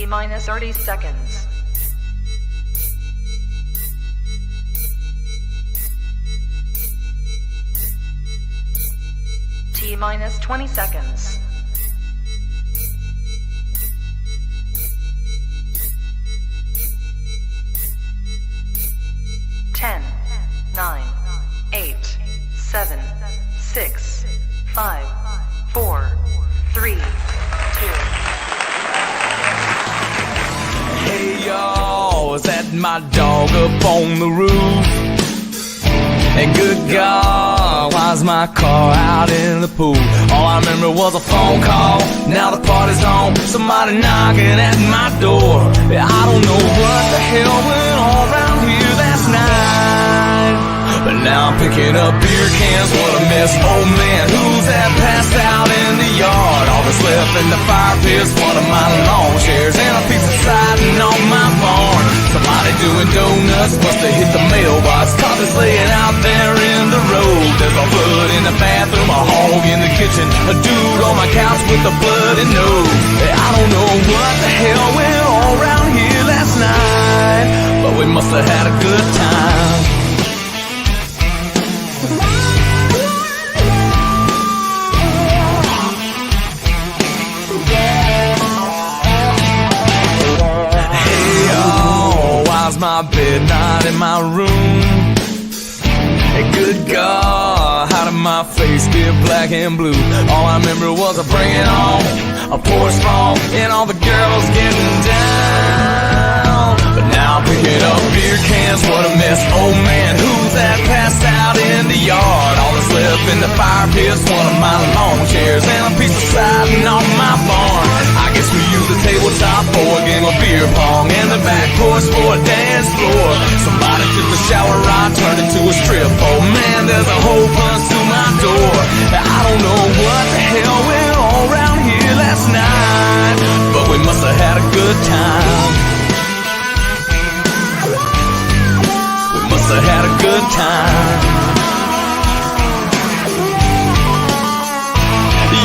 T-minus 30 seconds. T-minus 20 seconds. Ten, 9, 8, 7, 6, 5, 4, 3, 2. Hey y'all, is that my dog up on the roof? And good God, why's my car out in the pool? All I remember was a phone call, now the party's on. Somebody knocking at my door. Yeah, I don't know what the hell went on around here last night, but now I'm picking up beer cans, what a mess. Oh man, who's that passed out in the yard? All that's left in the fire pit's one of my lawn chairs and a piece of siding on my barn. Somebody doing donuts must have hit the mailbox, cause it's laying out there in the road. There's a blood in the bathroom, a hog in the kitchen, a dude on my couch with a bloody nose. I don't know what the hell went on around here last night, but we must have had a good time. My bed, not in my room. Hey, good God, how did my face get black and blue? All I remember was a bring it on, a porch fall, and all the girls getting down. But now I'm picking up beer cans, what a mess. Oh man, who's that passed out in the yard? All that's left in the fire pit's one of my lawn chairs and a piece of siding on my barn. I guess we use the tabletop for a game of beer pong and the back porch for a dance floor. Somebody took the shower rod, turned it to a strip. Oh man, there's a whole bunch to my door. I don't know what the hell went on around here last night, but we must have had a good time. We must have had a good time.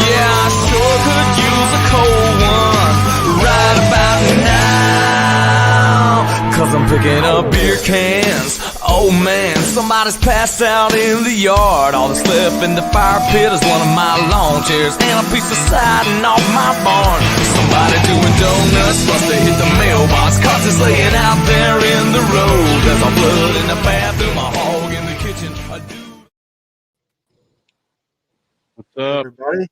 Yeah, I sure could use a cold one right about now, cause I'm picking up beer cans. Oh man, somebody's passed out in the yard. All that's left in the fire pit is one of my lawn chairs and a piece of siding off my barn. Somebody doing donuts must have hit the mailbox, cause it's laying out there in the road. There's a blood in the bathroom, a hog in the kitchen, a dude. What's up, everybody?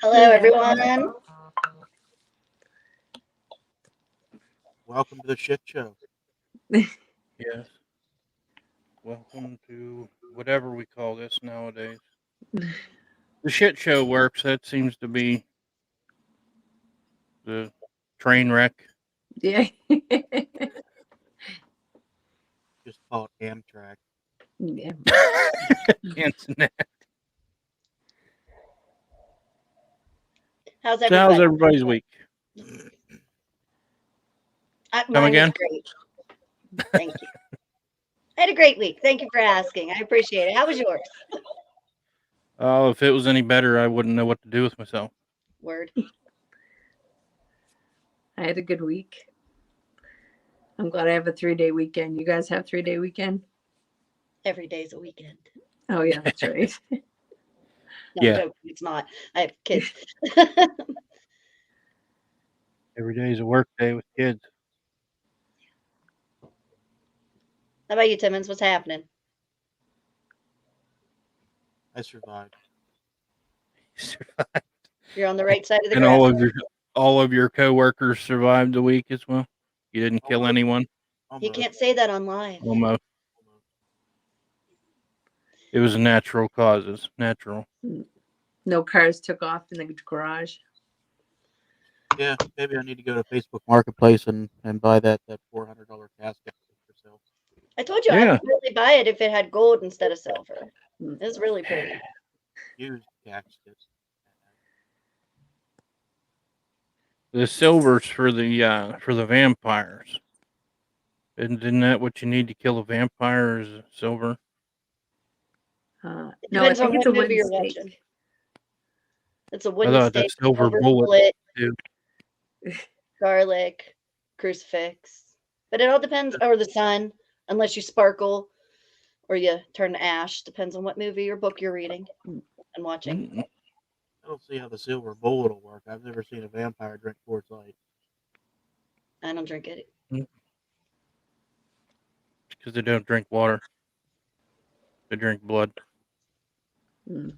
Hello, everyone. Welcome to the shit show. Yes. Welcome to whatever we call this nowadays. The shit show works. That seems to be the train wreck. Yeah. Just call it Amtrak. Yeah. Internet. How's So everybody? how's everybody's week? Mine again? was great. Thank you. I had a great week. Thank you for asking. I appreciate it. How was yours? Oh, if it was any better, I wouldn't know what to do with myself. Word. I had a good week. I'm glad I have a 3-day weekend. You guys have 3-day weekend? Every day's a weekend. Oh yeah, that's right. No, Yeah. joke, it's not. I have kids. Every day is a work day with kids. How about you, Timmons? What's happening? I survived. You're on the right side of the And grass. all of your coworkers survived the week as well. You didn't kill anyone. You can't say that on live. Almost. It was natural causes. Natural. No cars took off in the garage. Yeah, maybe I need to go to Facebook Marketplace and buy that $400 casket for sale. I told you I Yeah. would really buy it if it had gold instead of silver. It's really pretty. Used casket. The silver's for the vampires. Isn't that what you need to kill a vampire? Is silver? No, I Depends on think it's a what movie wooden you're stake. watching. It's a I wooden thought stake. that silver silver bullet. bullet. Too. garlic, crucifix. But it all depends, or the sun, unless you sparkle or you turn to ash. Depends on what movie or book you're reading and watching. Mm, I don't see how the silver bullet will work. I've never seen a vampire drink Coors Light. I don't drink it. because they don't drink water. They drink blood. Mm.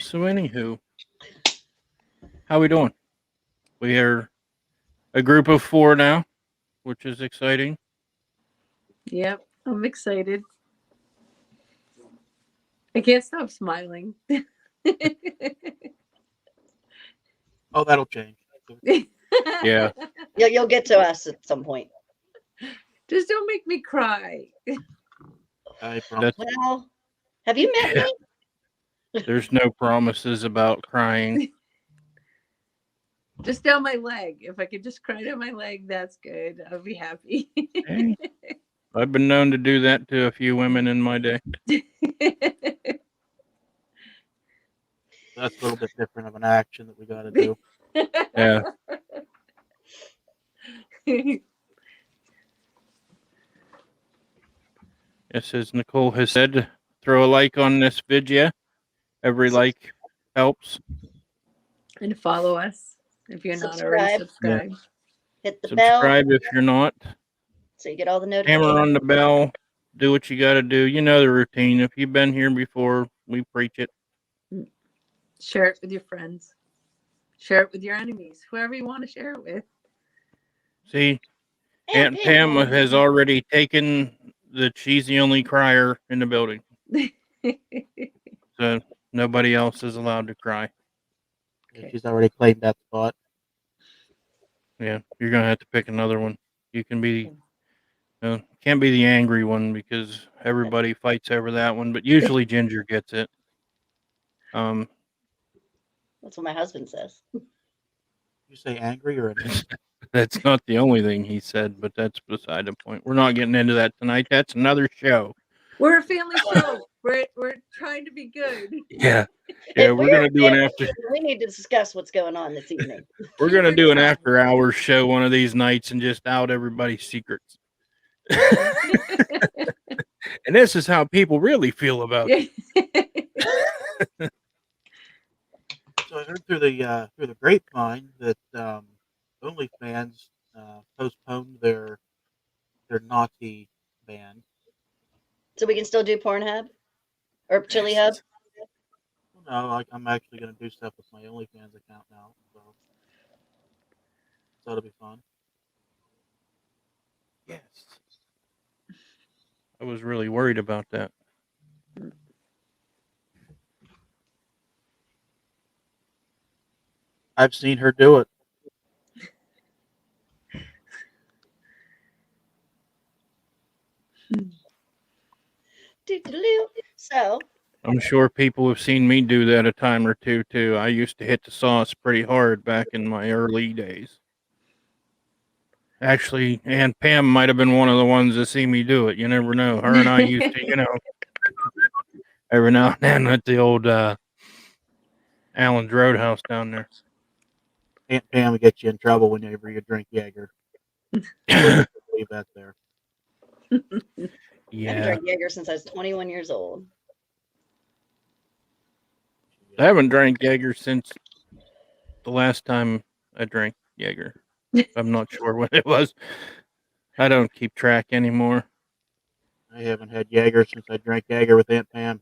So anywho, how we doing? We are a group of 4 now, which is exciting. Yep, I'm excited. I can't stop smiling. Oh, that'll change. Yeah. You'll get to us at some point. Just don't make me cry. I promise. That's, Well, have you met Yeah. me? there's no promises about crying. Just down my leg. If I could just cry down my leg, that's good. I'll be happy. Hey, I've been known to do that to a few women in my day. That's a little bit different of an action that we got to do. Yeah. Yes, as Nicole has said, throw a like on this video. Every like helps. And follow us if you're not already Subscribe. subscribed. Hit the bell Subscribe if you're not. so you get all the notifications. Hammer on the bell. Do what you got to do. You know the routine. If you've been here before, we preach it. Share it with your friends. Share it with your enemies. Whoever you want to share it with. See, Aunt Pam has already taken the she's the only crier in the building. So nobody else is allowed to cry. Okay. She's already claimed that spot. Yeah, you're going to have to pick another one. You can be, can't be the angry one because everybody fights over that one, but usually Ginger gets it. That's what my husband says. You say angry or annoyed? That's not the only thing he said, but that's beside the point. We're not getting into that tonight. That's another show. We're a family show. We're trying to be good. Yeah. If We're gonna do an after. We need to discuss what's going on this evening. We're gonna do an after hours show one of these nights and just out everybody's secrets. And this is how people really feel about it. So I heard through the grapevine that OnlyFans postponed their Nazi ban. So we can still do Pornhub or Chili Hub. Well, no, I'm actually going to do stuff with my OnlyFans account now, so that'll be fun. Yes. I was really worried about that. I've seen her do it. So I'm sure people have seen me do that a time or two too. I used to hit the sauce pretty hard back in my early days. Actually, Aunt Pam might have been one of the ones that see me do it. You never know. Her and I used to, every now and then at the old Allen's Roadhouse down there. Aunt Pam will get you in trouble whenever you drink Jaeger. I believe that there. I've Yeah. drank Jaeger since I was 21 years old. I haven't drank Jaeger since the last time I drank Jaeger. I'm not sure when it was. I don't keep track anymore. I haven't had Jaeger since I drank Jaeger with Aunt Pam.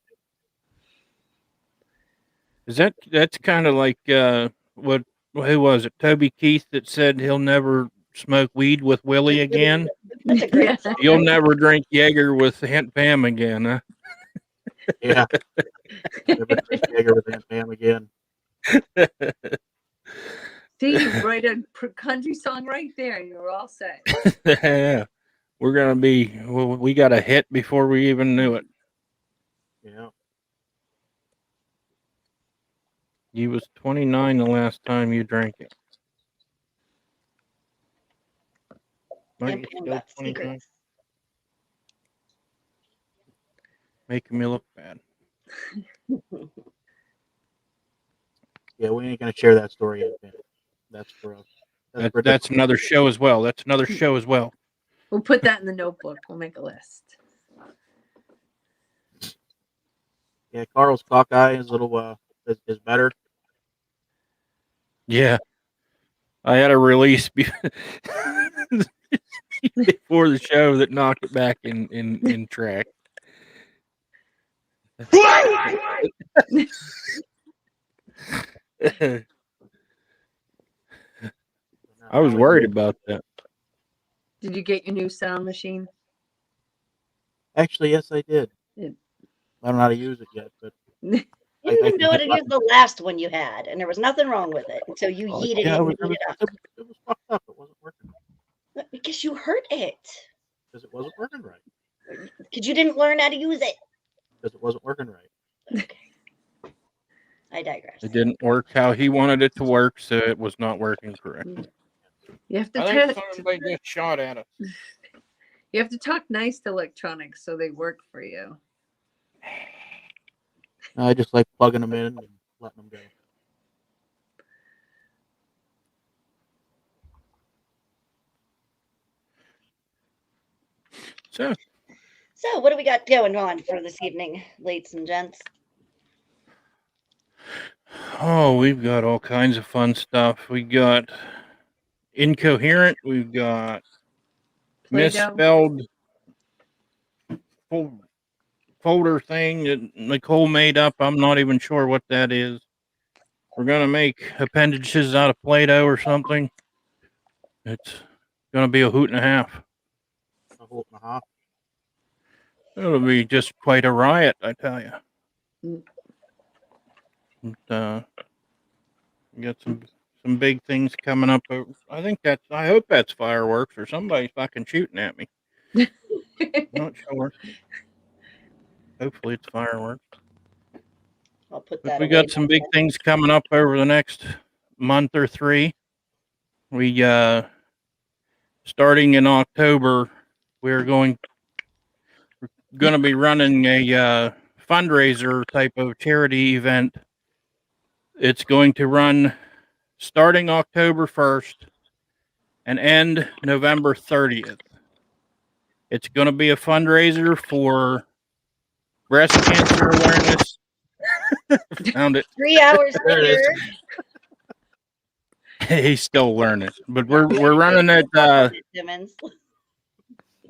That's kind of like who was it? Toby Keith that said he'll never smoke weed with Willie again. That's a great song. You'll never drink Jaeger with Aunt Pam again, huh? Yeah. Never drink Jaeger with Aunt Pam again. See, you write a country song right there, and you're all set. Yeah. We're gonna be. We got a hit before we even knew it. Yeah. You was 29 the last time you drank it. Aren't Aunt you Pam still got 29? secrets. Making me look bad. Yeah, Yeah, we ain't gonna share that story yet, man. That's for That's another show as well. That's another show as well. We'll put that in the notebook. We'll make a list. yeah. Carl's cockeye is a little is better. Yeah, I had a release before the show that knocked it back in track. I was worried about that. Did you get your new sound machine? Actually, yes, I did. Yeah. I don't know how to use it yet, but You I didn't can know how hit to use the last one you had, and there was nothing wrong with it until you oh, yeeted yeah, it it and was, beat it up. it was fucked up. It wasn't working Because you hurt it. because it wasn't working right. Because you didn't learn how to use it. Because it wasn't working right. Okay. I digress. It didn't work how he wanted it to work, so it was not working correctly. You have to I think somebody just shot at us. You have to talk nice to electronics so they work for you. I just like plugging them in and letting them go. So what do we got going on for this evening, ladies and gents? oh, we've got all kinds of fun stuff. We got incoherent. We've got Play-Doh. misspelled folder thing that Nicole made up. I'm not even sure what that is. We're gonna make appendages out of Play-Doh or something. It's gonna be a hoot and a half. A whole and a half. It'll be just quite a riot, I tell you. But, we got some big things coming up. I hope that's fireworks or somebody's fucking shooting at me. Not sure. Hopefully it's fireworks. I'll put But that we away. got some big things coming up over the next month or three. We starting in October, we're going to be running a fundraiser type of charity event. It's going to run starting October 1st and end November 30th. It's going to be a fundraiser for breast cancer awareness. Found it. 3 hours There it later. He's still learning, but we're running it Simmons.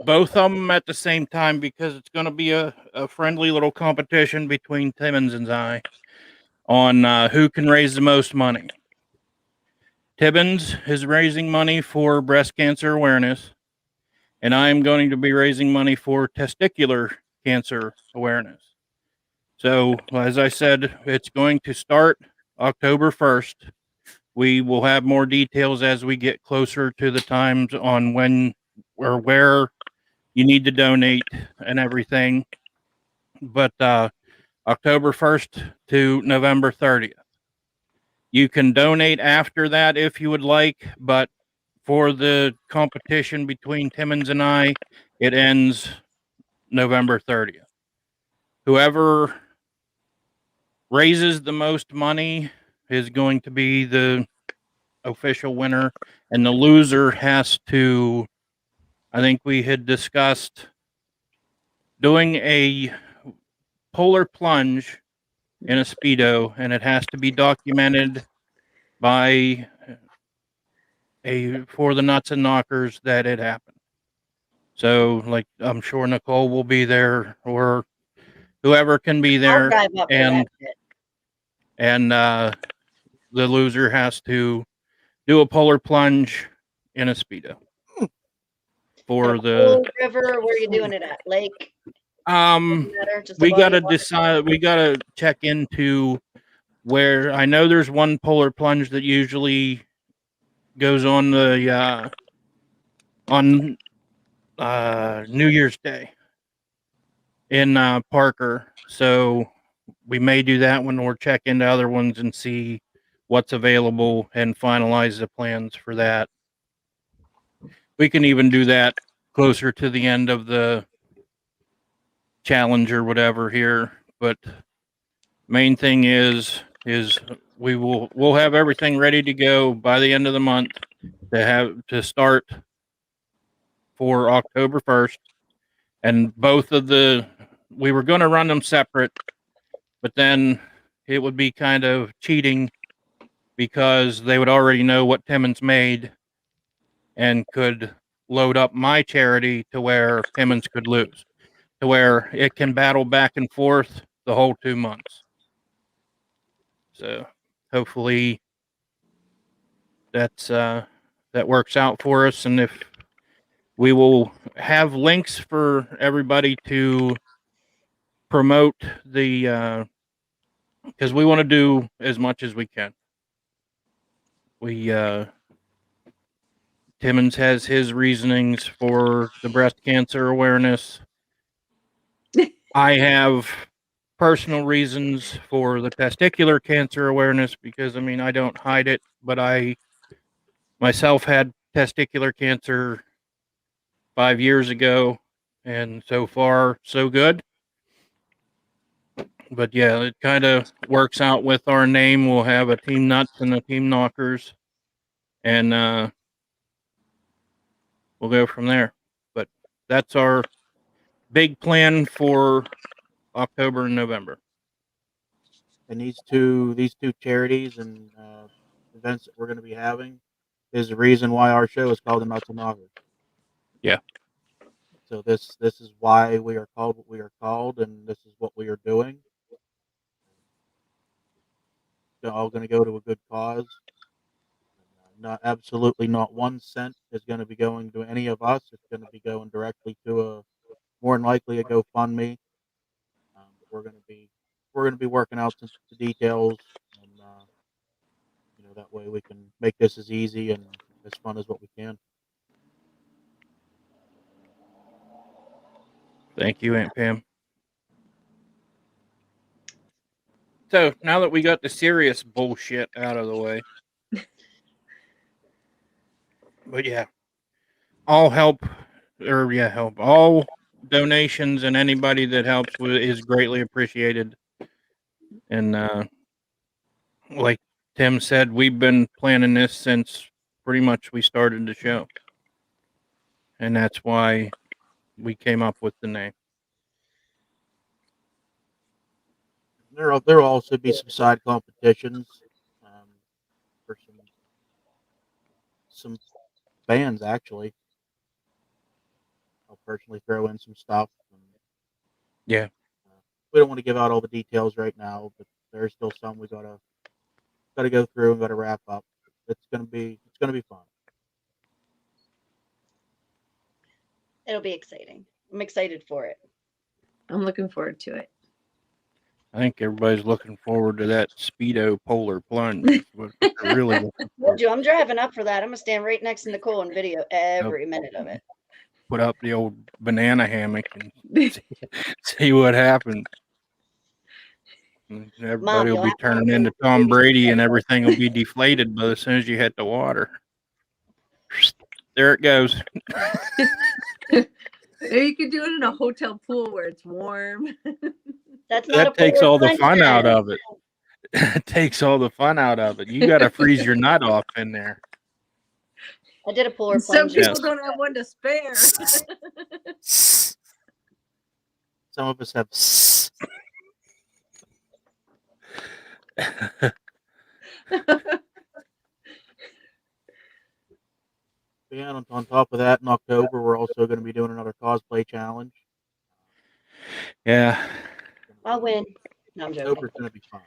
both of them at the same time because it's going to be a friendly little competition between Timmons and I on who can raise the most money. Tibbins is raising money for breast cancer awareness, and I'm going to be raising money for testicular cancer awareness. So, as I said, it's going to start October 1st. We will have more details as we get closer to the times on when or where you need to donate and everything. But October 1st to November 30th. You can donate after that if you would like, but for the competition between Timmons and I, it ends November 30th. Whoever raises the most money is going to be the official winner, and the loser has to, I think we had discussed doing a polar plunge in a Speedo, and it has to be documented by for the nuts and knockers that it happened. So, like, I'm sure Nicole will be there, or whoever can be I'll there, drive up for and that shit. and the loser has to do a polar plunge in a Speedo for In a the pool, river, where are you doing it at? Lake? um. Matter? Just a We body gotta of water? decide. We gotta check into where. I know there's one polar plunge that usually goes on the on New Year's Day in Parker. So we may do that one or check into other ones and see what's available and finalize the plans for that. We can even do that closer to the end of the challenge or whatever here. But main thing is we'll have everything ready to go by the end of the month to start for October 1st. And we were going to run them separate, but then it would be kind of cheating because they would already know what Timmons made and could load up my charity to where Timmons could lose, to where it can battle back and forth the whole 2 months. So hopefully that works out for us. And if we will have links for everybody to promote the, because we want to do as much as we can. Timmons has his reasonings for the breast cancer awareness. I have personal reasons for the testicular cancer awareness because, I mean, I don't hide it, but I myself had testicular cancer 5 years ago, and so far, so good. But yeah, it kind of works out with our name. We'll have a Team Nuts and a Team Knockers, and we'll go from there. But that's our big plan for October and November. And these two charities and events that we're going to be having is the reason why our show is called the Nuts and Knockers. Yeah. So this is why we are called what we are called, and this is what we are doing. They're all going to go to a good cause. Absolutely not 1 cent is going to be going to any of us. It's going to be going directly to more than likely a GoFundMe. But we're going to be working out some the details, and that way we can make this as easy and as fun as what we can. Thank you, Aunt Pam. So now that we got the serious bullshit out of the way, but yeah, all donations and anybody that helps is greatly appreciated. And like Tim said, we've been planning this since pretty much we started the show, and that's why we came up with the name. There will also be some side competitions for some bands. Actually, I'll personally throw in some stuff. Yeah. We don't want to give out all the details right now, but there's still some we gotta go through and gotta wrap up. It's gonna be fun. It'll be exciting. I'm excited for it. I'm looking forward to it. I think everybody's looking forward to that Speedo polar plunge. What they're really looking for. Told you, I'm driving up for that. I'm gonna stand right next to Nicole and video every minute of it. Put up the old banana hammock and see what happens. And everybody will be turning into Tom Brady, and everything will be deflated. But as soon as you hit the water, there it goes. You could do it in a hotel pool where it's warm. That takes all the fun out of it. It takes all the fun out of it. You got to freeze your nut off in there. I did a polar Some plunge. people don't have one to spare. Some of us have. Yeah, on top of that, in October, we're also going to be doing another cosplay challenge. Yeah. I'll win. No, I'm joking. October's going to be fun.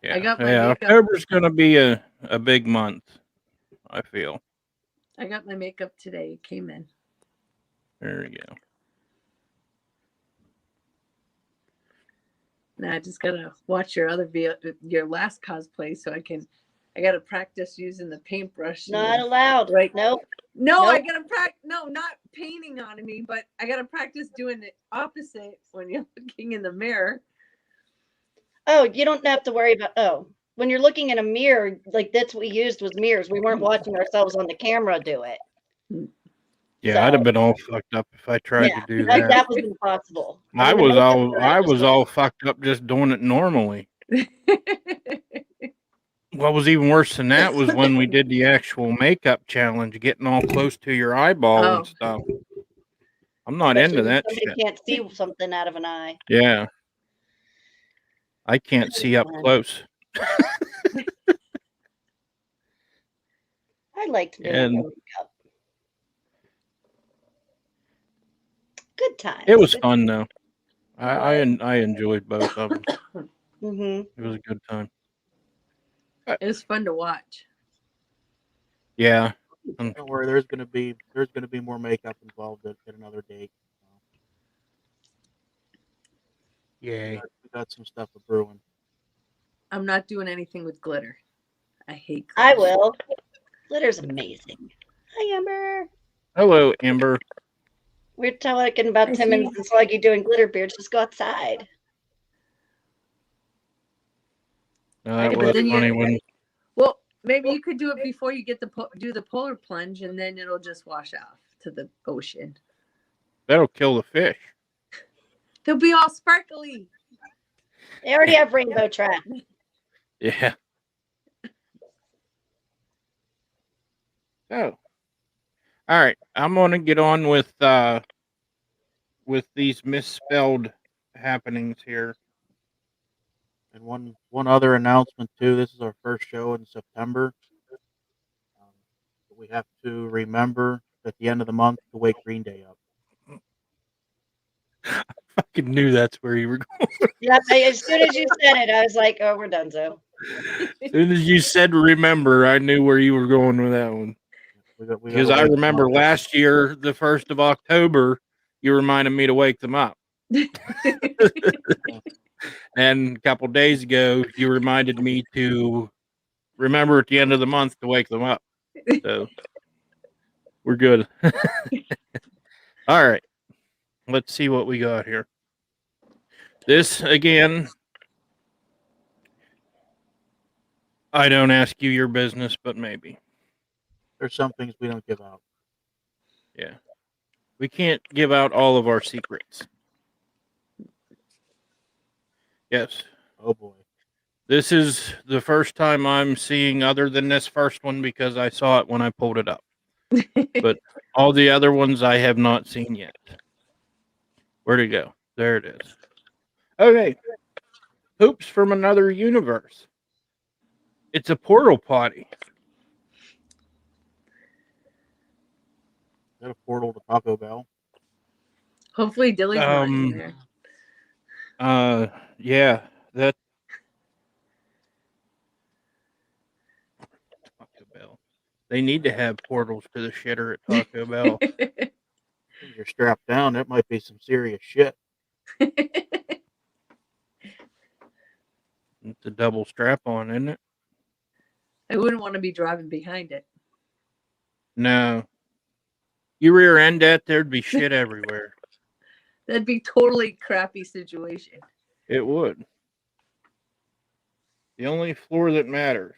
Yeah, October's going to be a big month, I feel. I got my makeup today. It came in. There we go. Now I just gotta watch your last cosplay so I gotta practice using the paintbrush. Not allowed. Right. Nope. No, Nope. I gotta practice. No, not painting on me, but I gotta practice doing the opposite when you're looking in the mirror. Oh, you don't have to worry about. When you're looking in a mirror, like that's what we used was mirrors. We weren't watching ourselves on the camera do it. Yeah, I'd have been all fucked up if I tried to do that. That was impossible. I was all fucked up just doing it normally. what was even worse than that was when we did the actual makeup challenge, getting all close to your eyeball Oh. and stuff. I'm not Especially into when that somebody shit. can't see something out of an eye. Yeah. I can't see up Fun. close. I liked doing And the makeup. Good times. it was fun though. I enjoyed both of them. Mm-hmm. It was a good time. It was fun to watch. Yeah. Don't worry, there's gonna be more makeup involved at another date. Yay. We got some stuff brewing. I'm not doing anything with glitter. I hate I glitter. will. Glitter's amazing. Hi, Amber. Hello, Amber. We're talking about Hi, Timmons and Sluggy doing glitter beards. Just go outside. That But was then funny when Well, maybe you could do it before you get do the polar plunge, and then it'll just wash off to the ocean. that'll kill the fish. They'll be all sparkly. They already have rainbow trout. Yeah. Oh. All right. I'm gonna get on with these misspelled happenings here. And one other announcement too. This is our first show in September. We have to remember at the end of the month to wake Green Day up. Fucking knew that's where you were going. Yep. As soon as you said it, I was like, "Oh, we're done, so." As soon as you said remember, I knew where you were going with that one. We Because gotta I wake them remember up. last year, the 1st of October, you reminded me to wake them up. And a couple days ago, you reminded me to remember at the end of the month to wake them up. So we're good. All right. Let's see what we got here. This, again, I don't ask you your business, but maybe. There's some things we don't give out. Yeah. We can't give out all of our secrets. Yes. Oh boy. This is the first time I'm seeing other than this first one because I saw it when I pulled it up. But all the other ones I have not seen yet. Where'd it go? There it is. Okay. Hoops from another universe. It's a portal potty. Is that a portal to Taco Bell? Hopefully, Dilly's not in there. Yeah, that Taco Bell. They need to have portals to the shitter at Taco Bell. When you're strapped down, that might be some serious shit. It's a double strap on, isn't it? I wouldn't want to be driving behind it. No. You rear end that, there'd be shit everywhere. That'd be totally crappy situation. It would. The only floor that matters.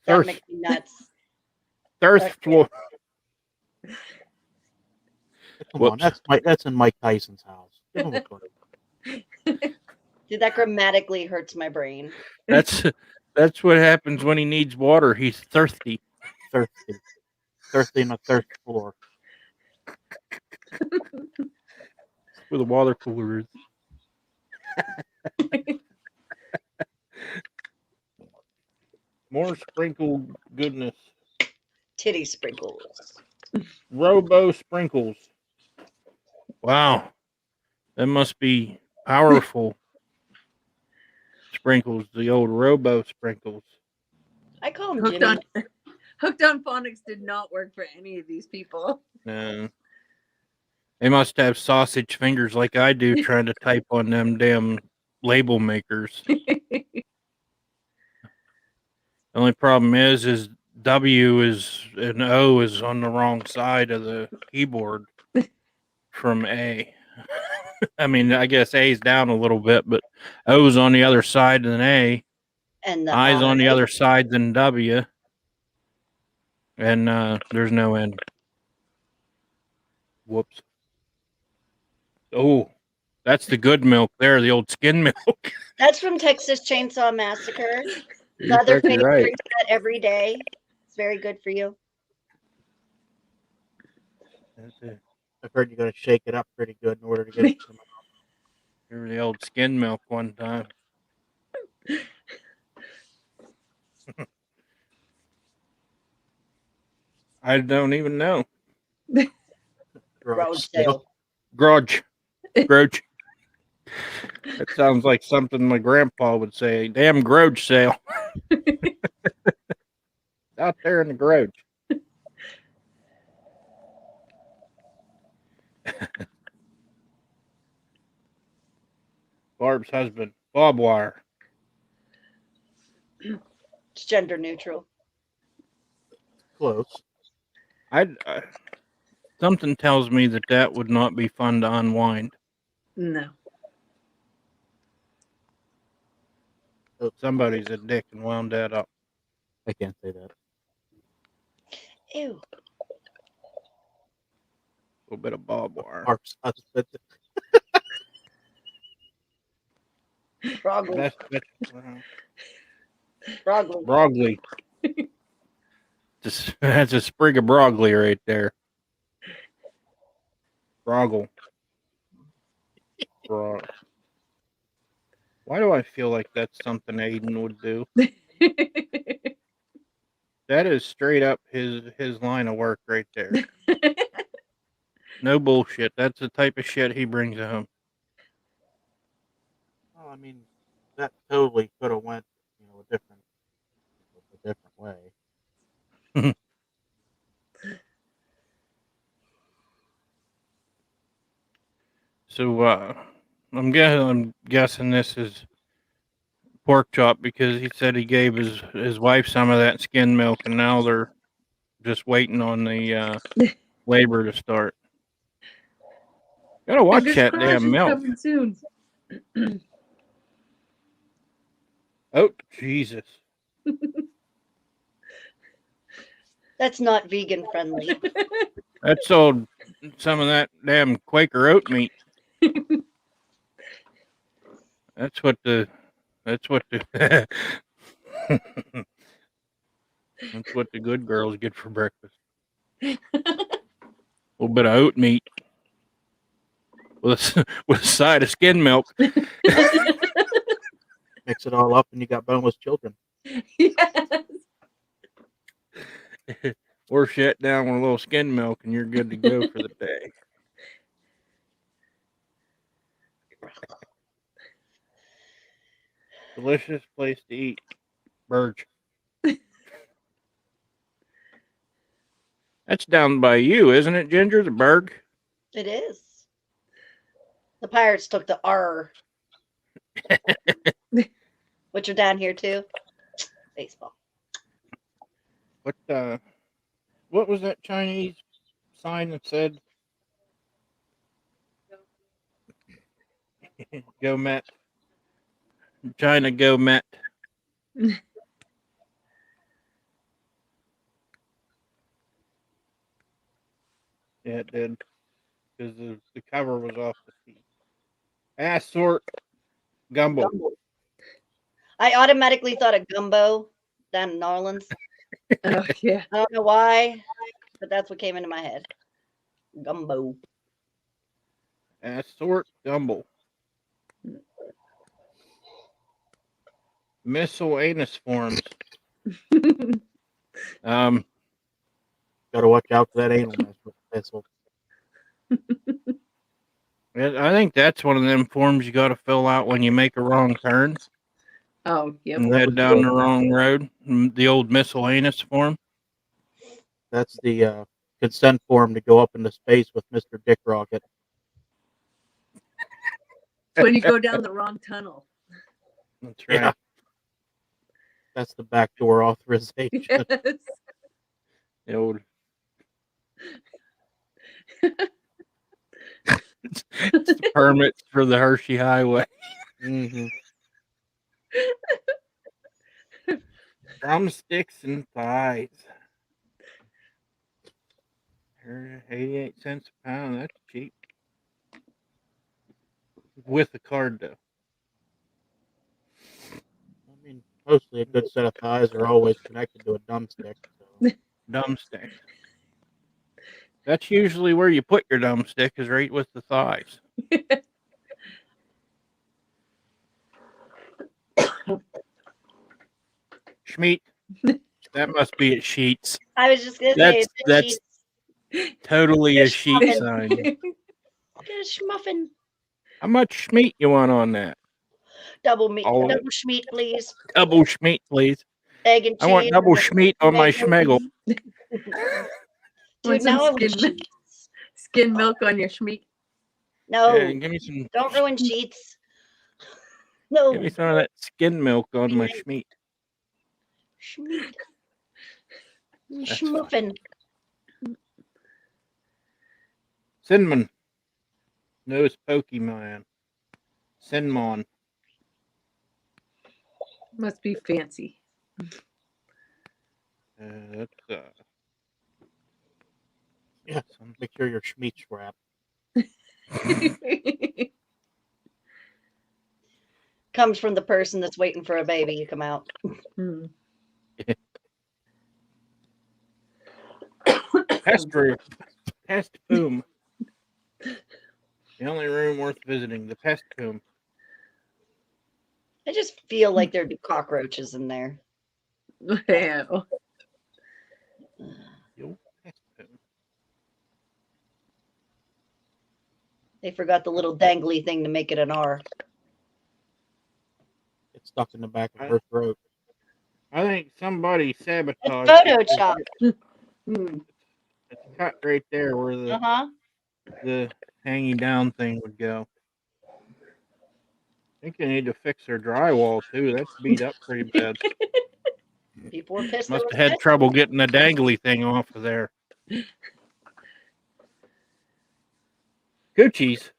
That Thirst, makes me nuts. thirst floor. Come Whoops. on, that's in Mike Tyson's house. Give him a break. Dude, that grammatically hurts my brain. That's what happens when he needs water. He's thirsty. Thirsty in a thirst floor. Where the water cooler is. More sprinkle goodness. Titty sprinkles. Robo sprinkles. Wow. That must be powerful sprinkles, the old robo sprinkles. I call him Hooked Jimmy. on, Hooked on Phonics did not work for any of these people. No. They must have sausage fingers like I do trying to type on them damn label makers. The only problem is W is and O is on the wrong side of the keyboard from A. I mean, I guess A's down a little bit, but O's on the other side than A. And the I's on the I. other side than W. And there's no end. Whoops. Oh, that's the good milk there, the old skin milk. That's from Texas Chainsaw Massacre. The other exactly thing, right. drink that every day. It's very good for you. That's it. I've heard you got to shake it up pretty good in order to get it to come out. Remember the old skin milk one time? I don't even know. Garage sale. sale. Grudge. Grudge. That sounds like something my grandpa would say. Damn grudge sale. Out there in the garage. Barb's husband, Bob Wire. It's gender neutral. Close. Something tells me that would not be fun to unwind. No. Somebody's a dick and wound that up. I can't say that. Ew. A little bit of Bob Wire. Barb's husband. Broggly. Broggly. Brogley. That's a sprig of brogley right there. Broggle. Why do I feel like that's something Aiden would do? That is straight up his line of work right there. No bullshit. That's the type of shit he brings home. Well, I mean, that totally could have went, a different way. So I'm guessing this is pork chop because he said he gave his wife some of that skin milk and now they're just waiting on the labor to start. Gotta watch Fingers that crossed damn it's milk. coming soon. Oh Jesus! That's not vegan friendly. That sold some of that damn Quaker oat meat. That's what the that's what the good girls get for breakfast. A little bit of oat meat with a side of skin milk. Mix it all up, and you got boneless children. Yes. Or shit down with a little skin milk, and you're good to go for the day. Delicious place to eat. Burge. That's down by you, isn't it, Ginger? The Berg? It is. The Pirates took the R. Which are down here too. Baseball. What was that Chinese sign that said Go Met? China Go Met. Yeah, it did. Because the cover was off the feet. Sort Gumbo. I automatically thought of gumbo down in New Orleans. Oh yeah. I don't know why, but that's what came into my head. Gumbo. Sort Gumbo. Miscellaneous forms. Got to watch out for that anal missile. I think that's one of them forms you got to fill out when you make a wrong turn Oh yep. and head down the wrong road. The old miscellaneous form. That's the consent form to go up into space with Mr. Dick Rocket. It's when you go down the wrong tunnel. That's right. Yeah. That's the backdoor authorization. Yes. The old. It's the permits for the Hershey Highway. Mm-hmm. Drumsticks and thighs. 88 cents a pound. That's cheap. With the card, though. I mean, Mostly a good set of thighs are always connected to a drumstick. So. Dumbstick. That's usually where you put your dumbstick, is right with the thighs. Schmeat. That must be at Sheets. I was just gonna say That's totally a sheet Muffin. sign. Get a schmuffin. How much schmeat you want on that? Double meat. All of it. Double schmeat, please. Double schmeat, please. Egg and cheese. I want double schmeat on my schmegel. Dude, Want now I some want skin, sheets. skin milk on your schmeat? No, Yeah, give me some. don't ruin sheets. No. Give me some of that skin milk on my schmeat. Schmeat. That's Schmuffin. Cinnamon. No, it's Pokemon. Cinnamon. Must be fancy. That's Yeah, make sure your schmeat's wrapped. Comes from the person that's waiting for a baby. You come out. Hmm. Pest Poom. The only room worth visiting, the Pest Poom. I just feel like there'd be cockroaches in there. Yeah. The old Pest Poom. They forgot the little dangly thing to make it an R. It's stuck in the back of her throat. I think somebody It's sabotaged Photoshop. It's cut right there where the hanging down thing would go. I think they need to fix their drywall too. That's beat up pretty bad. People were pissed. Must have had trouble getting the dangly thing off of there. Coochies.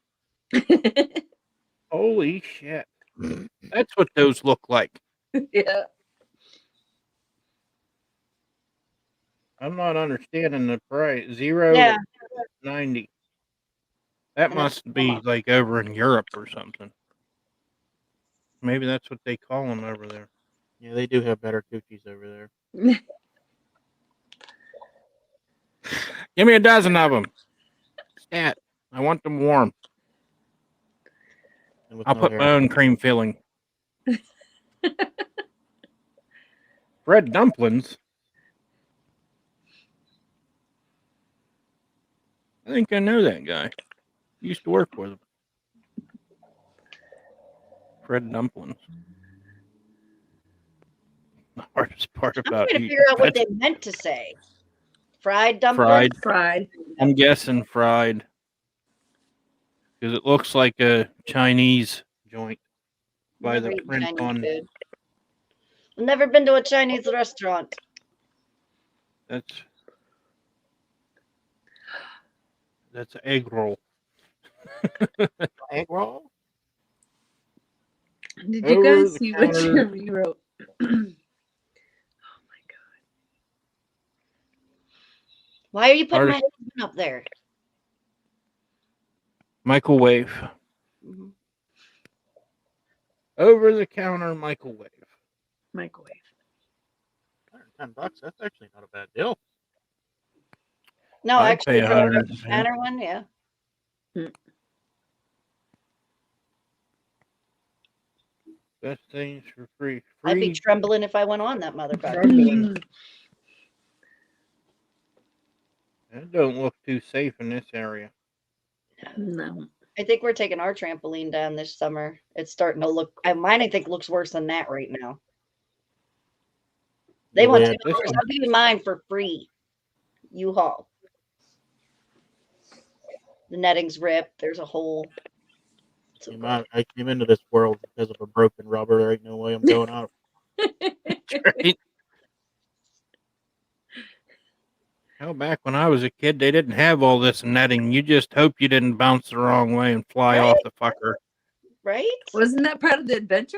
Holy shit. That's what those look like. Yeah. I'm not understanding the price. $0 Yeah. to $90. That And must be like over in Europe or something. Maybe that's what they call them over there. Yeah, they do have better coochies over there. Give me a dozen of them. Stat. I want them warm. And with I'll no put hair. my own cream filling. Bread dumplings. I think I know that guy. Used to work with him. Fred dumplings. The hardest part I'm about trying to eating figure out what veg- they meant to say. Fried dumplings. Fried. I'm guessing fried. Because it looks like a Chinese joint by Never the eaten print Chinese on. food. I've never been to a Chinese restaurant. That's an egg roll. Egg roll? Did you Over guys the see what counter. Jeremy wrote? Oh my god. Why are you putting my Hardest- husband up there? Microwave. Mhm. Over the counter microwave. Microwave. $110. That's actually not a bad deal. No, I'd actually, pay for the $110. banner one, yeah. Best things for free. I'd be Free. trembling if I went on that motherfucker. Mm. That don't look too safe in this area. No. I think we're taking our trampoline down this summer. It's starting to look. Mine, I think, looks worse than that right now. They want Yeah, $2. I'll give you mine for free. U-Haul. The netting's ripped. There's a hole. It's okay. I came into this world because of a broken rubber. There ain't no way I'm going out. Right? Hell, back when I was a kid, they didn't have all this netting. You just hope you didn't bounce the wrong way and fly off the fucker. Right? Wasn't that part of the adventure?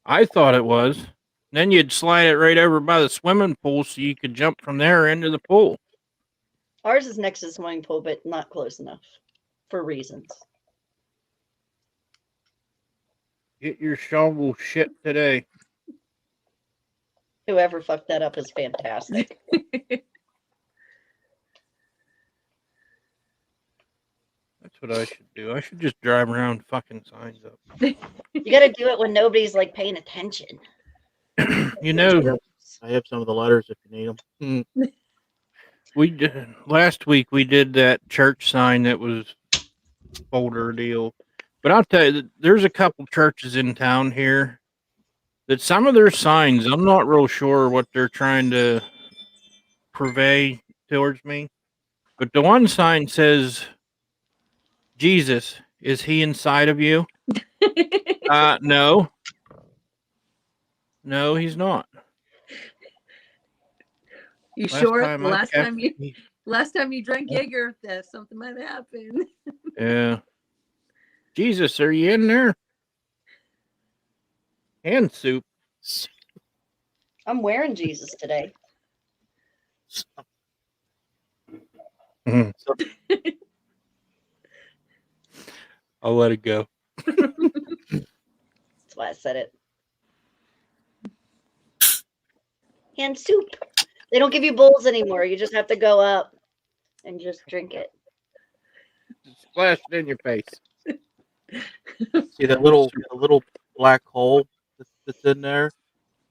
I thought it was. Then you'd slide it right over by the swimming pool so you could jump from there into the pool. Ours is next to the swimming pool, but not close enough for reasons. Get your shovel shit today. Whoever fucked that up is fantastic. That's what I should do. I should just drive around fucking signs up. You got to do it when nobody's like paying attention. You know, I have some of the letters if you need them. we did, last week we did that church sign that was folder deal. But I'll tell you, there's a couple churches in town here that some of their signs, I'm not real sure what they're trying to purvey towards me. But the one sign says, Jesus, is he inside of you? No. No, he's not. You sure? I Last time you drank Jaeger, that something might happen. Yeah. Jesus, are you in there? Hand soup. I'm wearing Jesus today. Mhm. I'll let it go. That's why I said it. Hand soup. They don't give you bowls anymore. You just have to go up and just drink it. Splash it in your face. See that little black hole that's in there?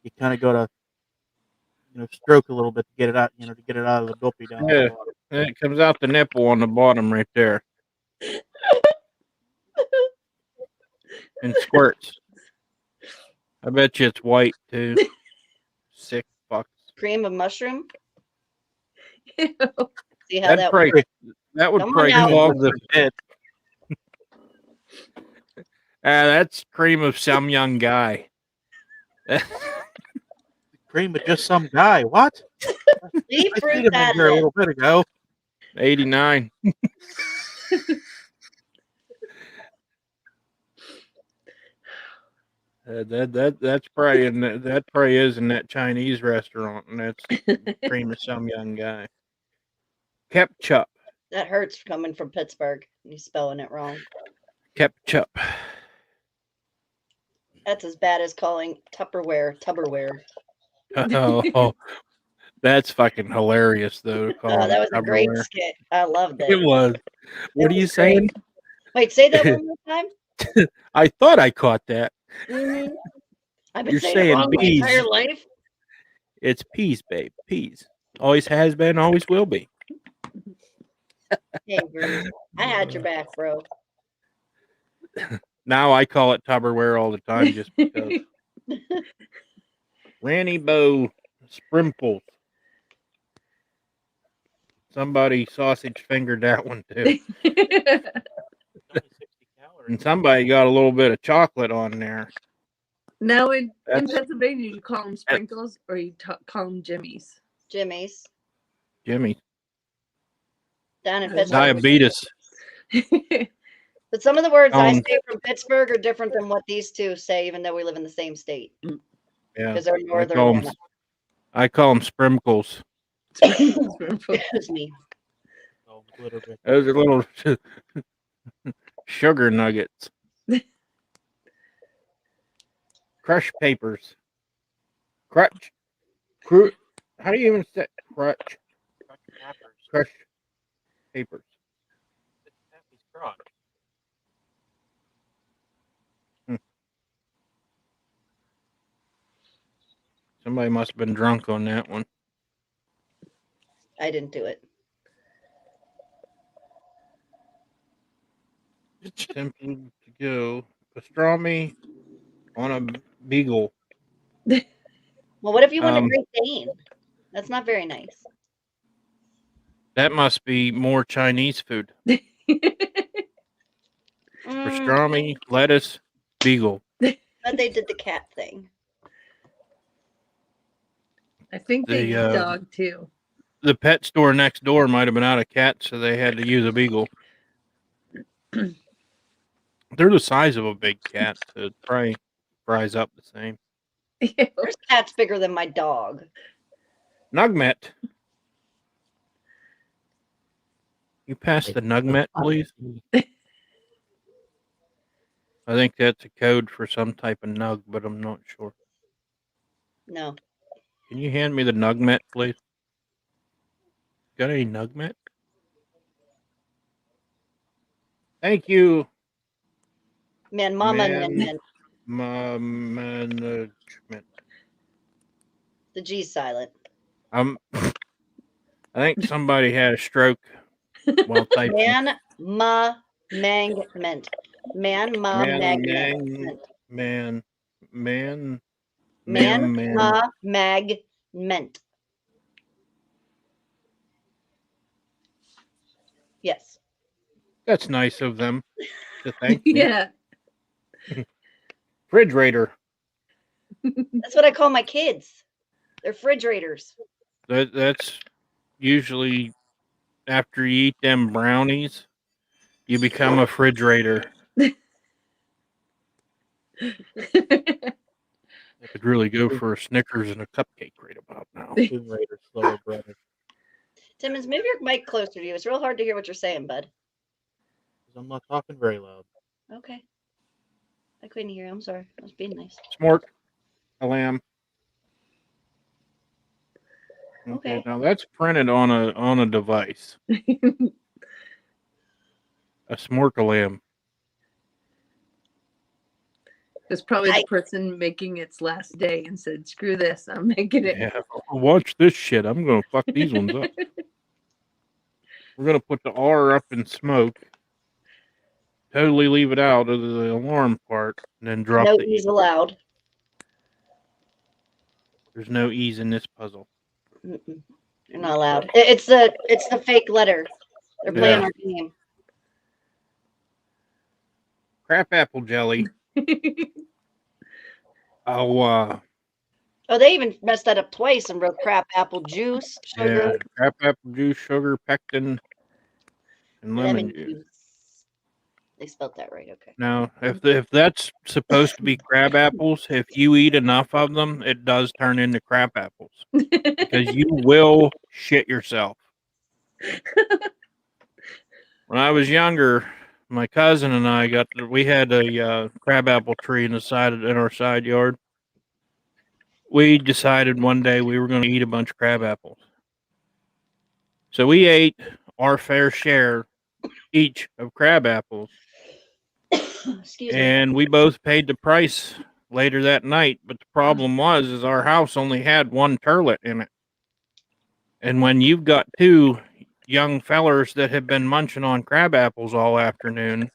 You kind of got to stroke a little bit to get it out. To get it out of the guppy down. Yeah. And it comes out the nipple on the bottom right there. And squirts. I bet you it's white too. Sick fucks. Cream of mushroom. Ew. See how that works? That would Come on probably now. clog the pit. That's cream of some young guy. Cream of just some guy. What? Leave I fruit seen him in that here a in. little bit ago. 89. That's probably that probably is in that Chinese restaurant, and that's cream of some young guy. Ketchup. That hurts coming from Pittsburgh. You spelling it wrong. Ketchup. That's as bad as calling Tupperware. Oh, that's fucking hilarious though. To call Oh, that it was a great Tupperware. skit. I loved it. It was. What are you saying? Wait, say that one more time. I thought I caught that. Mm-hmm. I've been You're saying it saying wrong my bees. entire life. It's peas, babe. Peas. Always has been, always will be. Hey, Bruce, I had your back, bro. Now I call it Tupperware all the time just because. Ranny Bo Sprimples. Somebody sausage fingered that one too. And somebody got a little bit of chocolate on there. Now in That's- Pennsylvania, you call them sprinkles or you call them jimmies. Jimmy's. Jimmy. Down in Pittsburgh. Diabetes. But some of the words I Um, say from Pittsburgh are different than what these two say, even though we live in the same state. Yeah. Because they're I northern. call them sprinkles. Excuse me. Oh, glitter bit. Those are little sugar nuggets. Crush papers. Crutch. How do you even say crutch? Crush papers. Somebody must have been drunk on that one. I didn't do it. Simple to go. Pastrami on a beagle. Well, what if you want a Um, Great Dane? That's not very nice. That must be more Chinese food. Pastrami, lettuce, beagle. But they did the cat thing. I think they The, eat dog too. The pet store next door might have been out of cats, so they had to use a beagle. They're the size of a big cat, so it probably fries up the same. There's cats bigger than my dog. Nugmet. You pass the Nugmet, please? I think that's a code for some type of nug, but I'm not sure. No. Can you hand me the Nugmet, please? Got any Nugmet? Thank you. Mama Man- man. Management. The G's silent. I think somebody had a stroke while typing. Man ma mangment. Man ma magment. Man Man man. ma magment. Yes. That's nice of them to thank me. Yeah. Refrigerator. That's what I call my kids. They're refrigerators. That's usually after you eat them brownies, you become a refrigerator. Could really go for a Snickers and a cupcake right about now. Tomb Raider, slower brother. Timmons, move your mic closer to you. It's real hard to hear what you're saying, bud. 'Cause I'm not talking very loud. Okay. I couldn't hear you. I'm sorry. I was being nice. Smork, a lamb. Okay. Now that's printed on a device. A smork, a lamb. It's probably Hi. the person making its last day and said, "Screw this! I'm making it." Yeah, watch this shit. I'm gonna fuck these ones up. We're gonna put the R up in smoke. Totally leave it out of the alarm part, and then drop No the E's E. allowed. There's no E's in this puzzle. Mm-mm. You're not allowed. It's the fake letter. They're playing Yeah. our game. Crap apple jelly. Oh, Oh, they even messed that up twice and wrote crap apple juice, sugar, yeah. Crap apple juice, sugar, pectin, and lemon juice. They spelled that right. Okay. Now, if that's supposed to be crab apples, if you eat enough of them, it does turn into crap apples because you will shit yourself. When I was younger, my cousin and I we had a crab apple tree in our side yard. We decided one day we were going to eat a bunch of crab apples. So we ate our fair share each of crab apples, Excuse me. and we both paid the price later that night. But the problem is our house only had one turlet in it. And when you've got two young fellers that have been munching on crab apples all afternoon,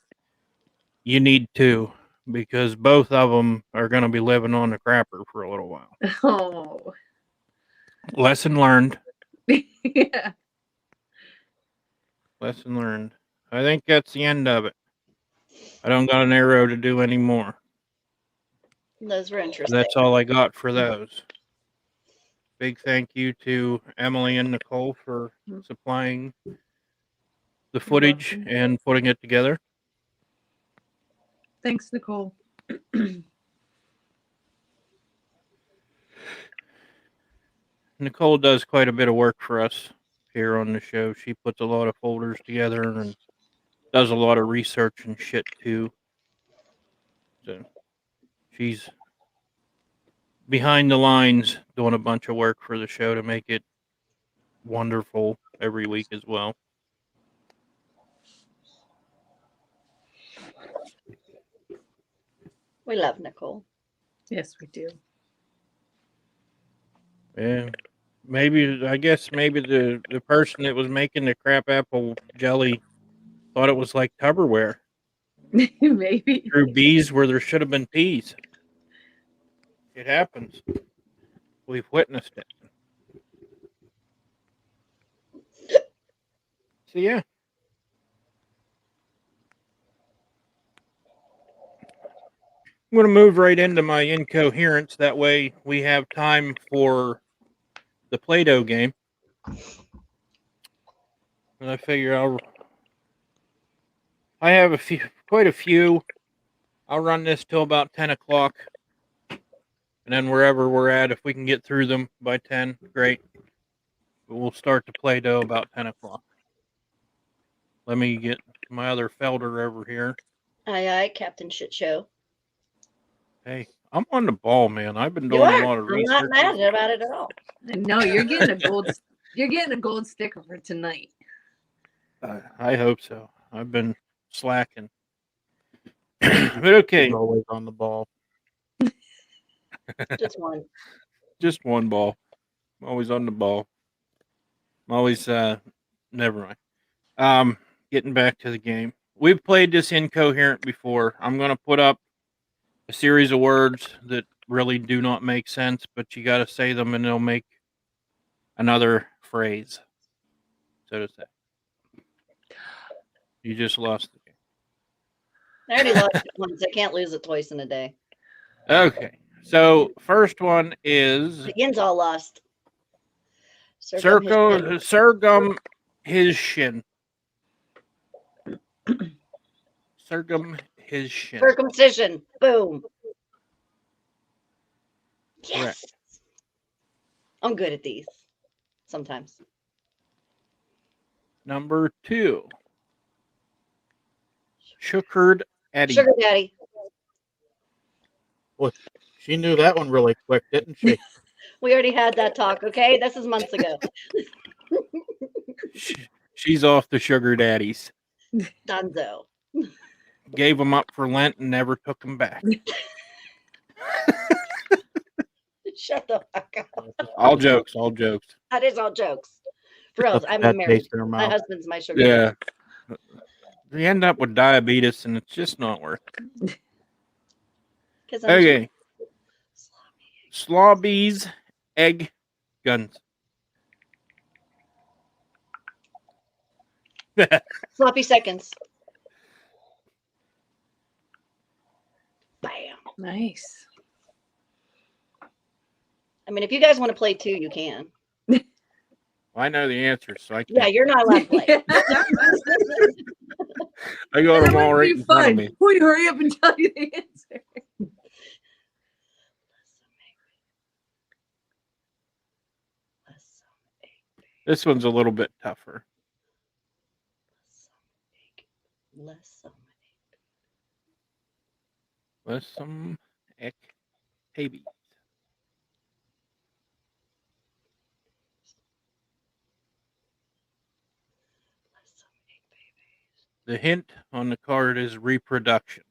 you need two because both of them are going to be living on the crapper for a little while. Oh. Lesson learned. Yeah. Lesson learned. I think that's the end of it. I don't got an arrow to do anymore. Those were interesting. That's all I got for those. Big thank you to Emily and Nicole for supplying the footage welcome. and putting it together. Thanks, Nicole. Nicole does quite a bit of work for us here on the show. She puts a lot of folders together and does a lot of research and shit too. So she's behind the lines doing a bunch of work for the show to make it wonderful every week as well. We love Nicole. Yes, we do. Yeah. I guess maybe the person that was making the crap apple jelly thought it was like Tupperware. Maybe. Threw bees where there should have been peas. It happens. We've witnessed it. So yeah. I'm going to move right into my incoherence. That way we have time for the Play-Doh game. And I figure I have quite a few. I'll run this till about 10 o'clock. And then wherever we're at, if we can get through them by 10, great. But we'll start the Play-Doh about 10 o'clock. Let me get my other Felder over here. Aye, aye, Captain Shit Show. Hey, I'm on the ball, man. I've been You doing a are. lot of I'm not research. mad about it at all. No, you're getting a gold. You're getting a gold sticker for tonight. I hope so. I've been slacking. But okay, He's always on the ball. Just one. just one ball. I'm always on the ball. I'm always never mind. Getting back to the game. We've played this incoherent before. I'm gonna put up a series of words that really do not make sense, but you gotta say them and they'll make another phrase, so to say. You just lost the game. I already lost it once. I can't lose it twice in a day. Okay. So first one is Again's all lost. Circum his shin. Circum his shin. Circumcision. Boom. Yes. Correct. I'm good at these. Sometimes. Number 2. Sugared Eddie. Sugar daddy. Well, she knew that one really quick, didn't she? We already had that talk, okay? This is months ago. She's off the sugar daddies. Dunzo. Gave them up for Lent and never took them back. Shut the fuck up. All jokes, all jokes. That is all jokes. For real, I'm That married. taste in her My mouth. husband's my sugar Yeah. daddy. They end up with diabetes and it's just not worth it. 'Cause I'm Okay. Slobby's egg guns. sloppy seconds. Bam. Nice. I mean, if you guys want to play too, you can. I know the answer, so I can't. Yeah, you're not allowed to play. I got them all right in front of me. Will you hurry up and tell you the answer? This one's a little bit tougher. With some egg babies. The hint on the card is reproduction.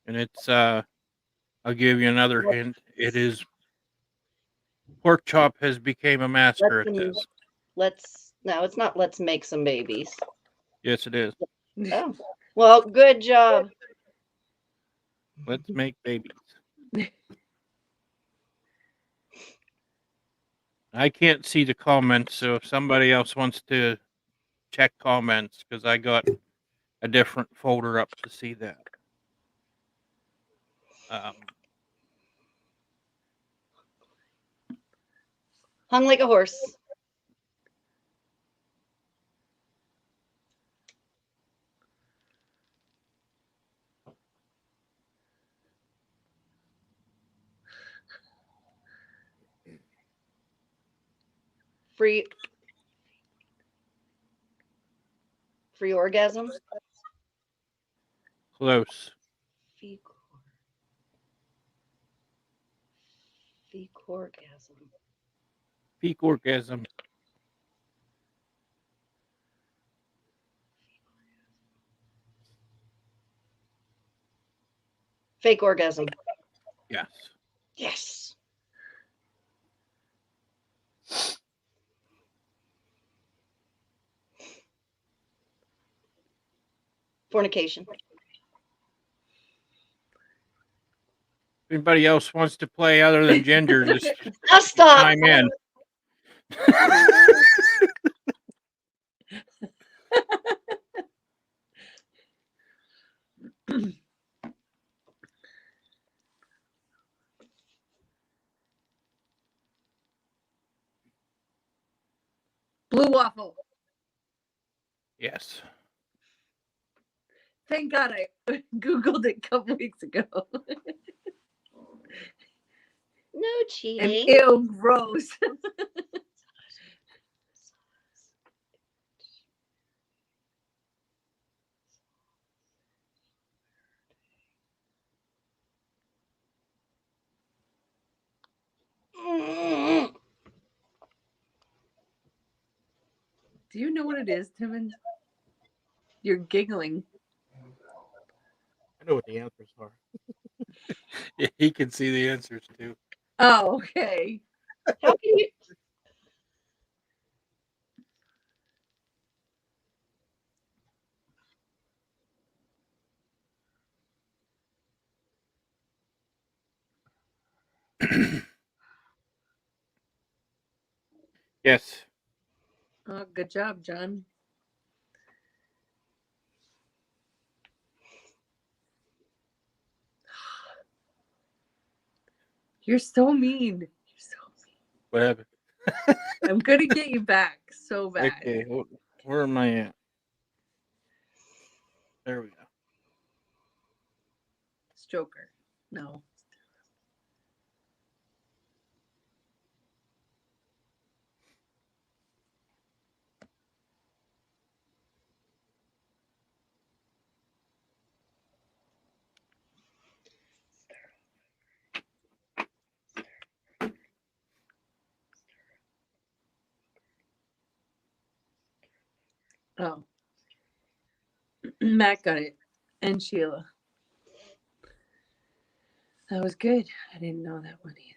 And it's I'll give you another hint. It is pork chop has became a master at this. No, it's not let's make some babies. Yes, it is. Oh. Well, good job. Let's make babies. I can't see the comments, so if somebody else wants to check comments, because I got a different folder up to see that. Hung like a horse. Free orgasm. Close. Fake orgasm. Peak orgasm. Fake orgasm. Yes. Yes. Fornication. Anybody else wants to play other than Ginger, just I'll stop. chime in. Blue waffle. Yes. Thank God I Googled it a couple weeks ago. No And cheating. ew, gross. Do you know what it is, Timmons? You're giggling. I know what the answers are. Yeah, he can see the answers too. Oh, okay. How can you? Yes. Oh, good job, John. You're so mean. You're so mean. What happened? I'm gonna get you back so bad. Okay, where am I at? There we go. It's Joker. No. Oh. Matt got it. And Sheila. That was good. I didn't know that one either.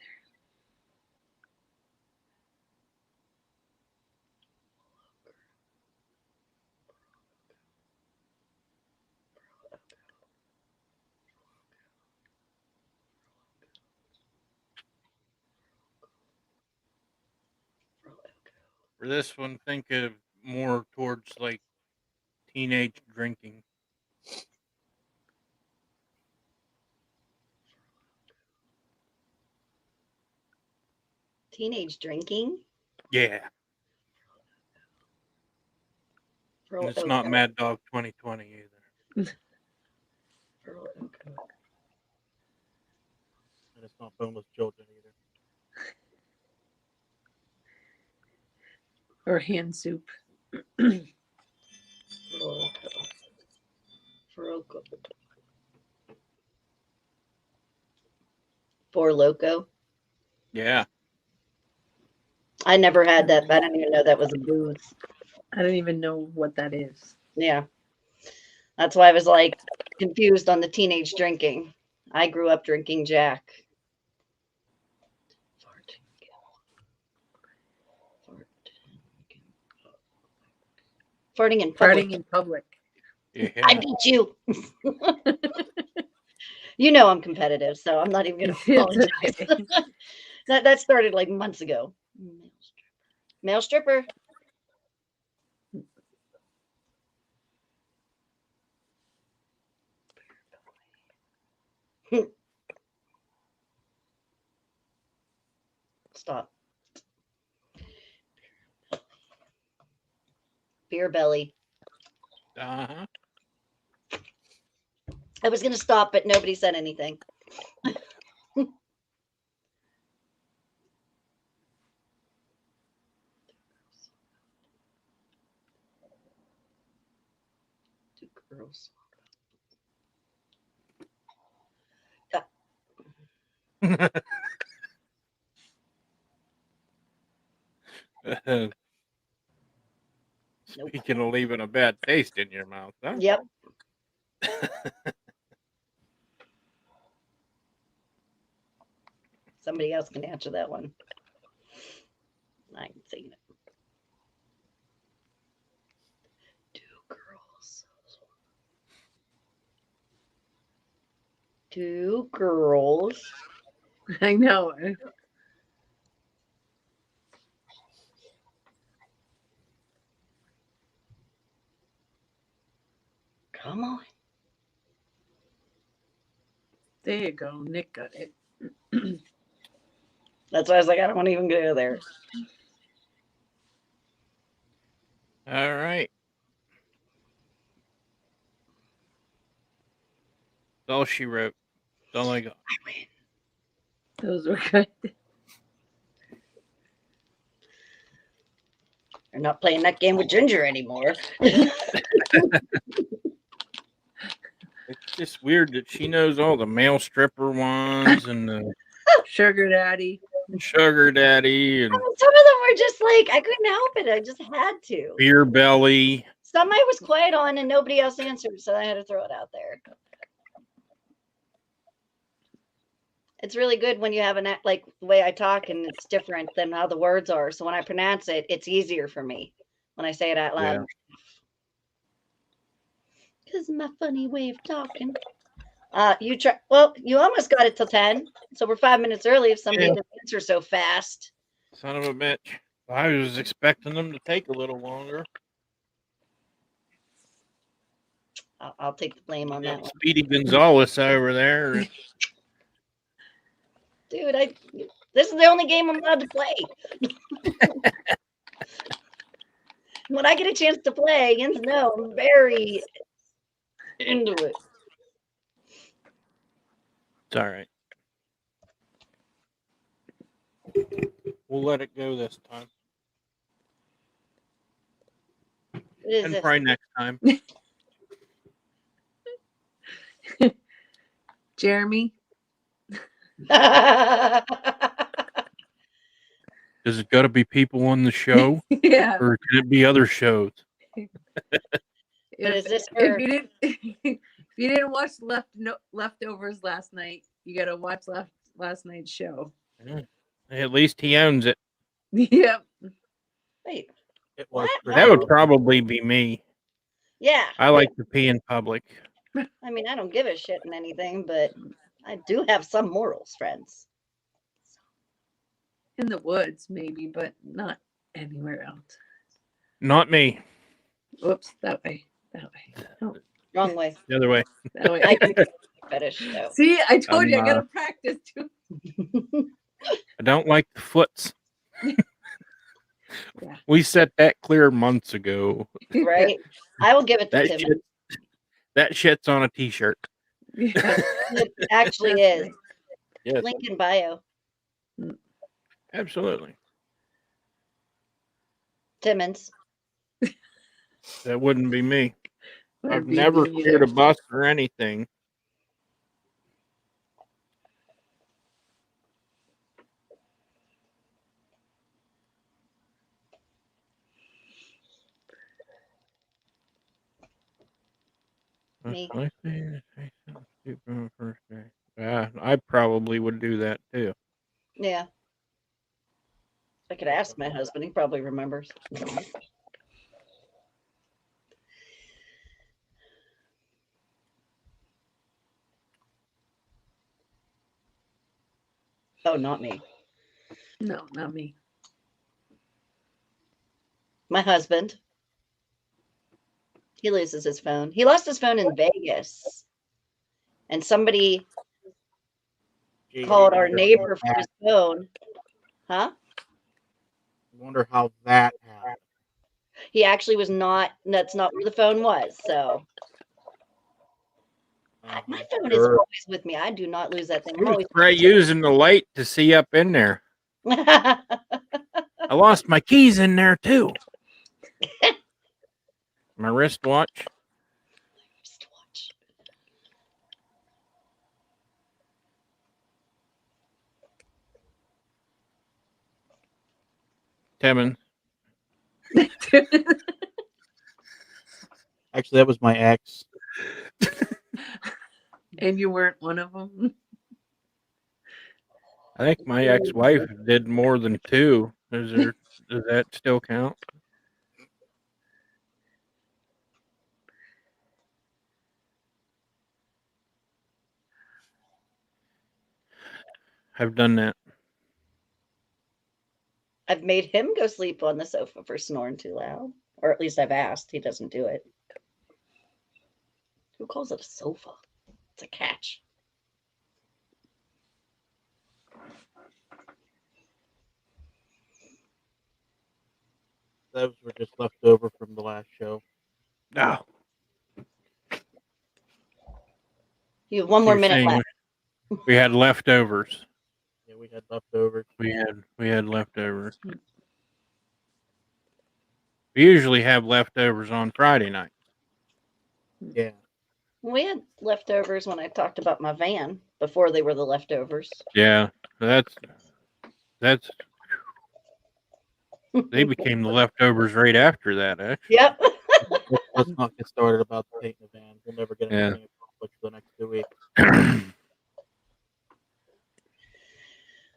For this one, think of more towards like teenage drinking. Teenage drinking? Yeah. And it's not Mad Dog 2020 either. And it's not boneless children either. Or hand soup. Four Loco. Yeah. I never had that. I didn't even know that was a booze. I don't even know what that is. Yeah. That's why I was like confused on the teenage drinking. I grew up drinking Jack. Farting in public. Farting in public. Yeah. I beat you. You know I'm competitive, so I'm not even going to apologize. Okay. That started like months ago. Male stripper. Stop. Beer belly. Uh-huh. I was going to stop, but nobody said anything. Two girls. Speaking of leaving a bad taste in your mouth, huh? Yep. Somebody else can answer that one. I ain't seen it. Two girls. I know. Come on. There you go. Nick got it. That's why I was like, I don't want to even go there. All right. That's all she wrote. That's all I got. I win. Those were good. You're not playing that game with Ginger anymore. It's just weird that she knows all the male stripper ones and the Sugar daddy. sugar daddy and Some of them were just like, I couldn't help it. I just had to. Beer belly. Some I was quiet on and nobody else answered, so I had to throw it out there. It's really good when you have like the way I talk and it's different than how the words are. So when I pronounce it, it's easier for me when I say it out loud. Because of my funny way of talking. You try. Well, you almost got it till 10, so we're 5 minutes early. If somebody didn't answer so fast. Son of a bitch. I was expecting them to take a little longer. I'll take the blame on that one. Speedy Gonzalez over there. Dude, this is the only game I'm allowed to play. When I get a chance to play, you know, I'm very into it. It's all right. We'll let it go this time. And probably next time. Jeremy. Does it got to be people on the show? Yeah. Or can it be other shows? If you didn't watch Leftovers last night, you got to watch last night's show. At least he owns it. Yep. Wait. That would probably be me. Yeah. I like to pee in public. I mean, I don't give a shit in anything, but I do have some morals, friends. In the woods, maybe, but not anywhere else. Not me. Oops, that way. Oh, Wrong way. The other way. that way. I can fetish. So. See, I told you I gotta practice too. I don't like the foots. Yeah. We set that clear months ago. Right? I will give it to Tim. That shit's on a t-shirt. Yeah. It actually is. Yes. Link in bio. Absolutely. Timmons. That wouldn't be me. Wouldn't I've be never me cleared a either. bus or anything. Me. First day. Yeah, I probably would do that too. Yeah. I could ask my husband. He probably remembers. Oh, not me. No, not me. My husband. He loses his phone. He lost his phone in Vegas. And somebody called our neighbor for his phone. Huh? I wonder how that happened. He actually was not, that's not where the phone was. So my phone is always with me. I do not lose that thing. I'm always Try using the light to see up in there. I lost my keys in there too. My wristwatch. Timmons. Actually, that was my ex. And you weren't one of them. I think my ex-wife did more than two. Does that still count? I've done that. I've made him go sleep on the sofa for snoring too loud. Or at least I've asked. He doesn't do it. Who calls it a sofa? It's a couch. Those were just left over from the last show. Oh. You have one more minute left. We had leftovers. Yeah, we had leftovers. We had leftovers. We usually have leftovers on Friday night. Yeah. We had leftovers when I talked about my van before they were the leftovers. Yeah, that's They became the leftovers right after that, actually. Yep. Let's not get started about the paint in the van. We'll never get Yeah. anything accomplished for the next 2 weeks.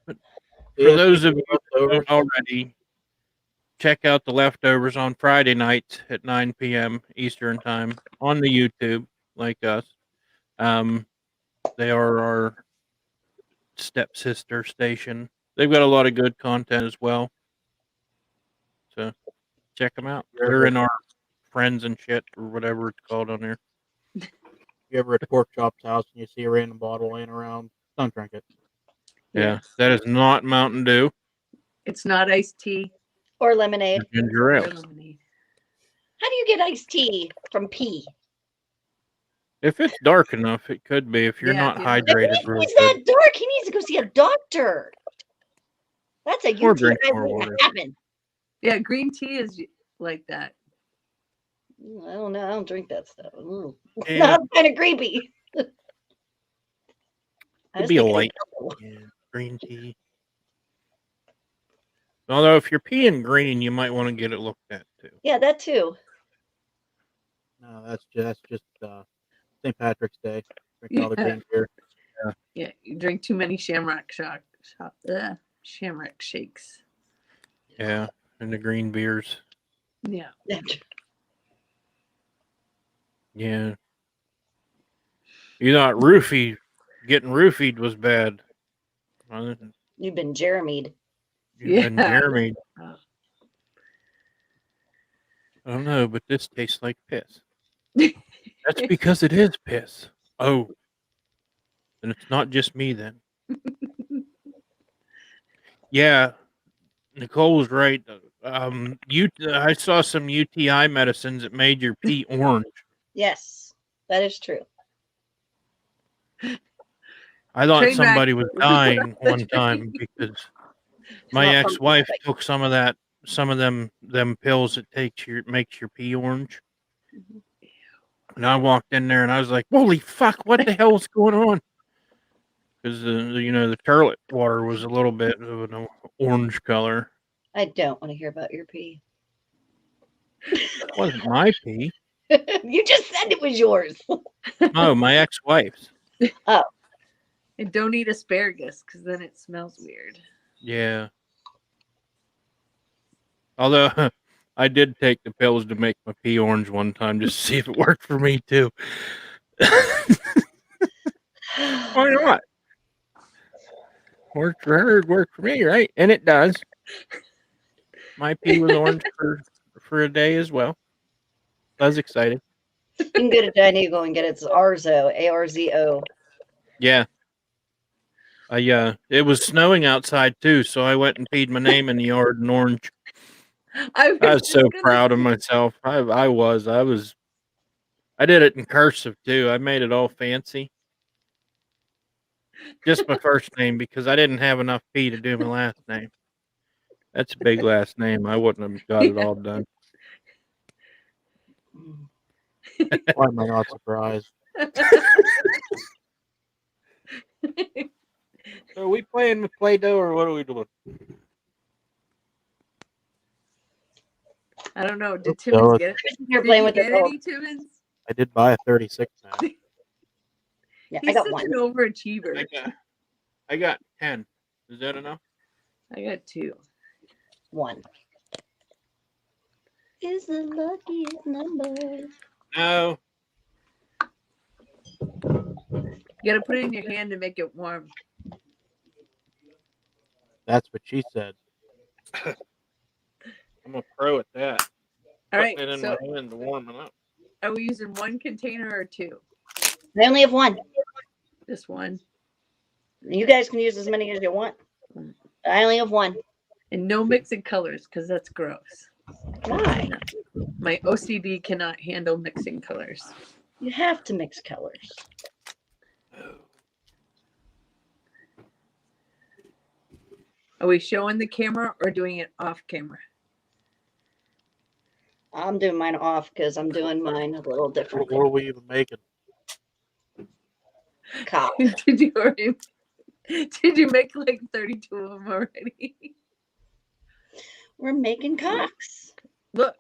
For Yeah, those of speaking you who leftovers, don't already, check out the leftovers on Friday nights at 9 p.m. Eastern time on the YouTube, like us. They are our stepsister station. They've got a lot of good content as well. So check them out. you They're ever, in our friends and shit or whatever it's called on there. you ever at Pork Chop's house and you see a random bottle laying around, don't drink it. Yeah, Yes. that is not Mountain Dew It's not iced tea Or or lemonade. ginger or ale. lemonade. How do you get iced tea from pee? If it's dark enough, it could be. If you're Yeah, not if you don't- hydrated If real he's good, that dark, he needs to go see a doctor. That's a or UTI drink more waiting water. to happen. Yeah, green tea is like that. I don't know. I don't drink that stuff. Ooh. Yeah, That's kind of creepy. I it'd was be a thinking light. of Yeah, green tea. Although if you're peeing green, you might want to get it looked at too. yeah, that too. No, that's just St. Patrick's Day. Drink all the Yeah. green beer. Yeah, you drink too many shamrock shamrock shakes. Yeah, and the green beers. Yeah. Yeah. You thought getting roofied was bad. You've been Jeremied. You've been Yeah. Jeremy. Oh. I don't know, but this tastes like piss. That's because it is piss. Oh. And it's not just me then. Yeah. Nicole was right. I saw some UTI medicines that made your pee orange. Yes, that is true. I thought Train wreck. somebody was dying The one time because It's my not ex-wife pumpkin took some of them pills that makes your pee orange. Mhm. And I walked in there and I was like, "Holy fuck! What the hell is going on?" Because the toilet water was a little bit of an orange color. I don't want to hear about your pee. It wasn't my pee. You just said it was yours. No, my ex-wife's. And don't eat asparagus because then it smells weird. Yeah. Although I did take the pills to make my pee orange one time just to see if it worked for me too. Why not? Worked for her, worked for me, right? And it does. My pee was orange for a day as well. I was excited. You can go to Dinego and get it. It's Arzo, Arzo. Yeah. It was snowing outside too, so I went and peed my name in the yard in orange. I was so proud of myself. I did it in cursive too. I made it all fancy. Just my first name because I didn't have enough P to do my last name. That's a big last name. I wouldn't have got it all done. Why am I not surprised? So are we playing with Play-Doh or what are we doing? I don't know. Did So Timmons get it? You're Did playing you with get it. any, Timmons? I did buy a 36 pack. Yeah, I He's got such one. an overachiever. I got 10. Is that enough? I got 2. One. Is the luckiest number. No. You gotta put it in your hand to make it warm. That's what she said. I'm a pro at that. All right. Putting it in So my hand to warm it up. are we using one container or 2? I only have one. Just one. You guys can use as many as you want. I only have one. And no mixing colors because that's gross. Why? My OCD cannot handle mixing colors. You have to mix colors. Are we showing the camera or doing it off camera? I'm doing mine off because I'm doing mine a little different. What are we even making? Cow. Did you make like 32 of them already? We're making cocks. Look,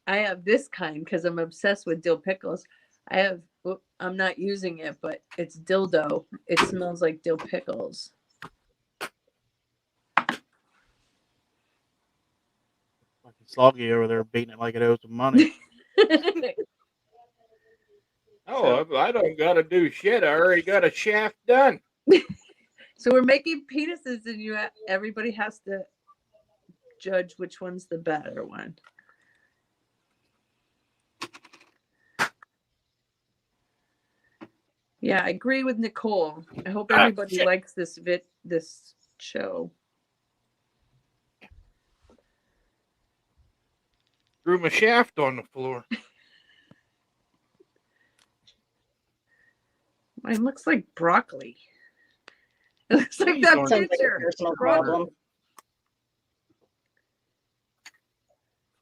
I have this kind because I'm obsessed with dill pickles. I have. I'm not using it, but it's dildo. It smells like dill pickles. Fucking Soggy over there beating it like it owes some money. Oh, I don't got to do shit. I already got a shaft done. So we're making penises, and everybody has to judge which one's the better one. Yeah, I agree with Nicole. I hope everybody likes this show. Threw my shaft on the floor. Mine looks like broccoli. It looks like These that aren't- Sounds like a picture. personal problem.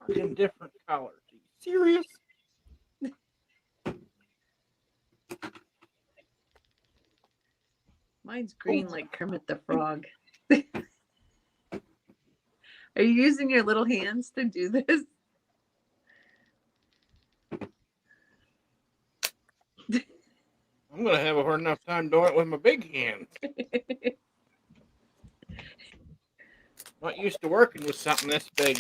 In different colors. Are you serious? Mine's green like Kermit the Frog. Are you using your little hands to do this? I'm gonna have a hard enough time doing it with my big hands. Not used to working with something this big.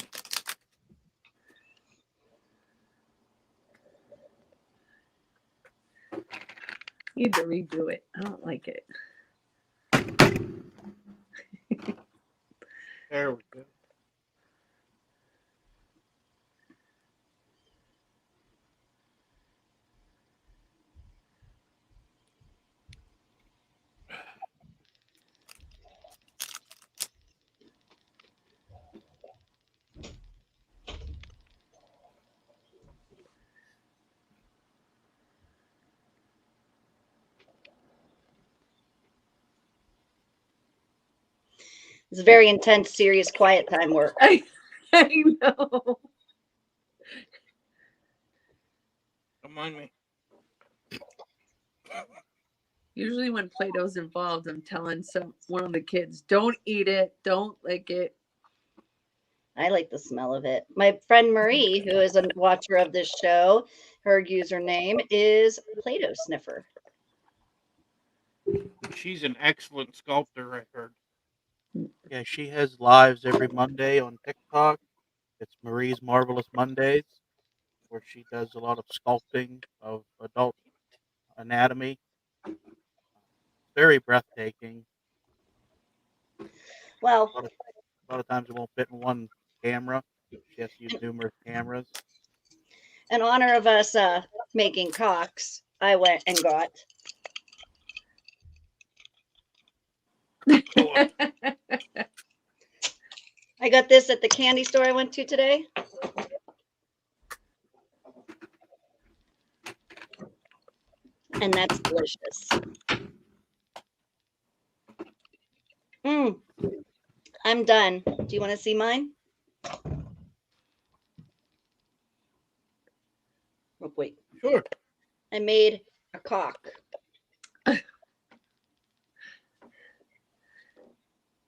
Need to redo it. I don't like it. There we go. It's very intense, serious, quiet time work. I know. Don't mind me. Usually when Play-Doh's involved, I'm telling one of the kids, don't eat it, don't lick it. I like the smell of it. My friend Marie, who is a watcher of this show, her username is Play-Doh Sniffer. She's an excellent sculptor, I heard. Yeah, she has lives every Monday on TikTok. It's Marie's Marvelous Mondays, where she does a lot of sculpting of adult anatomy. Very breathtaking. Well, A lot of times it won't fit in one camera. She has to use numerous cameras. in honor of us making cocks, I went and got I got this at the candy store I went to today. And that's delicious. I'm done. Do you want to see mine? Oh, wait. Sure. I made a cock.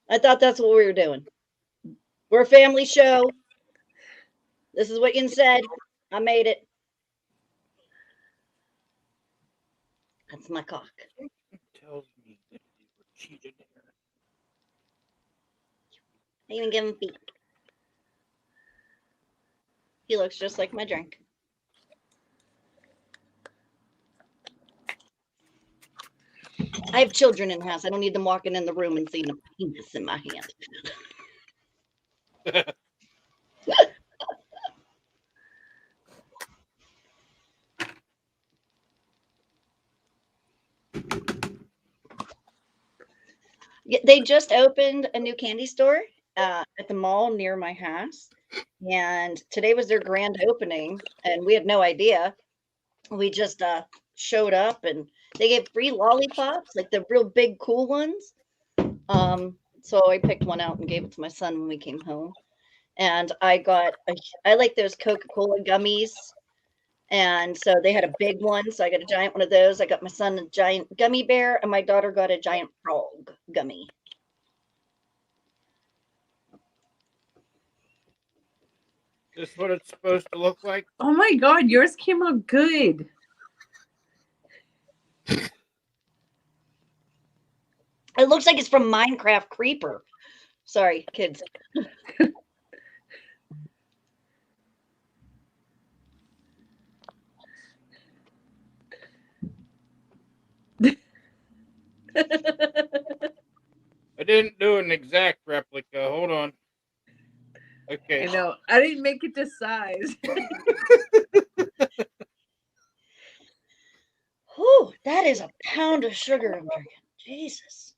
I thought that's what we were doing. We're a family show. This is what you said. I made it. That's my cock. Tells me that you were cheated here. I even give him feet. He looks just like my drink. I have children in the house. I don't need them walking in the room and seeing a penis in my hand. They just opened a new candy store at the mall near my house. And today was their grand opening, and we had no idea. We just showed up, and they gave free lollipops, like the real big, cool ones. So I picked one out and gave it to my son when we came home. And I like those Coca-Cola gummies. And so they had a big one. So I got a giant one of those. I got my son a giant gummy bear, and my daughter got a giant frog gummy. Is this what it's supposed to look like? Oh my God, yours came out good. It looks like it's from Minecraft Creeper. Sorry, kids. I didn't do an exact replica. Hold on. Okay. I know. I didn't make it to size. Whew, that is a pound of sugar I'm drinking. Jesus.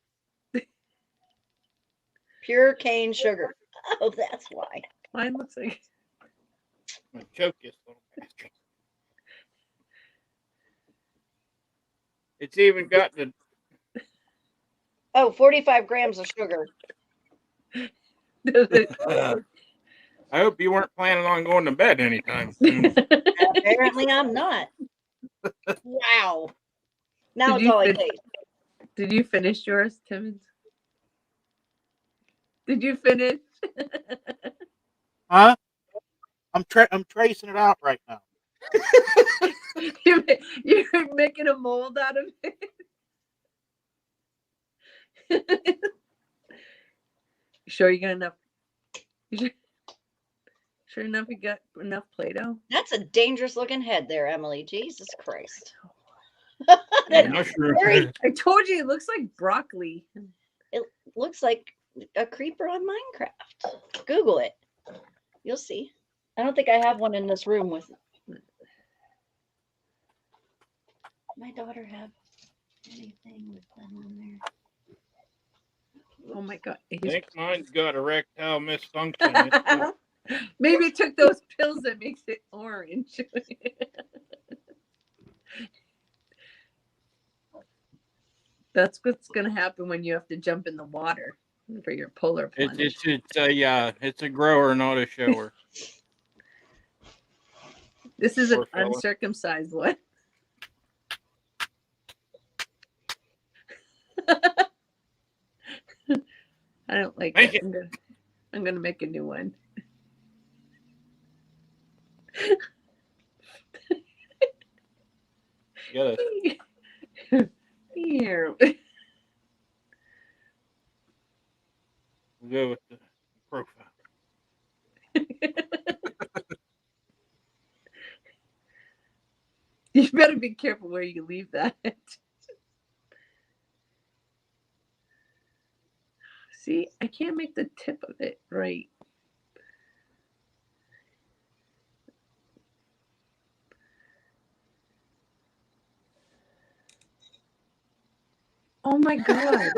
Pure cane sugar. Oh, that's why. Mine looks like. I'm gonna choke this little bastard. It's even got the. Oh, 45 grams of sugar. I hope you weren't planning on going to bed anytime soon. Apparently, I'm not. Wow. Now Did it's you all I fin- taste. Did you finish yours, Timmons? Did you finish? Huh? I'm tracing it out right now. You're making a mold out of it. Sure you got enough? Sure enough you got enough Play-Doh? That's a dangerous looking head there, Emily. Jesus Christ. Yeah. Very, I told you it looks like broccoli. it looks like a creeper on Minecraft. Google it. You'll see. I don't think I have one in this room with. My daughter have anything with them on there? Oh my God. I think mine's got erectile misfunction. Maybe it took those pills that makes it orange. That's what's gonna happen when you have to jump in the water for your polar plunge. It's a grower, not a shower. This is an Poor fella. uncircumcised one. I don't like Make it. I'm gonna make a new one. You gotta Here. go with the profile. You better be careful where you leave that. See, I can't make the tip of it right. Oh my God.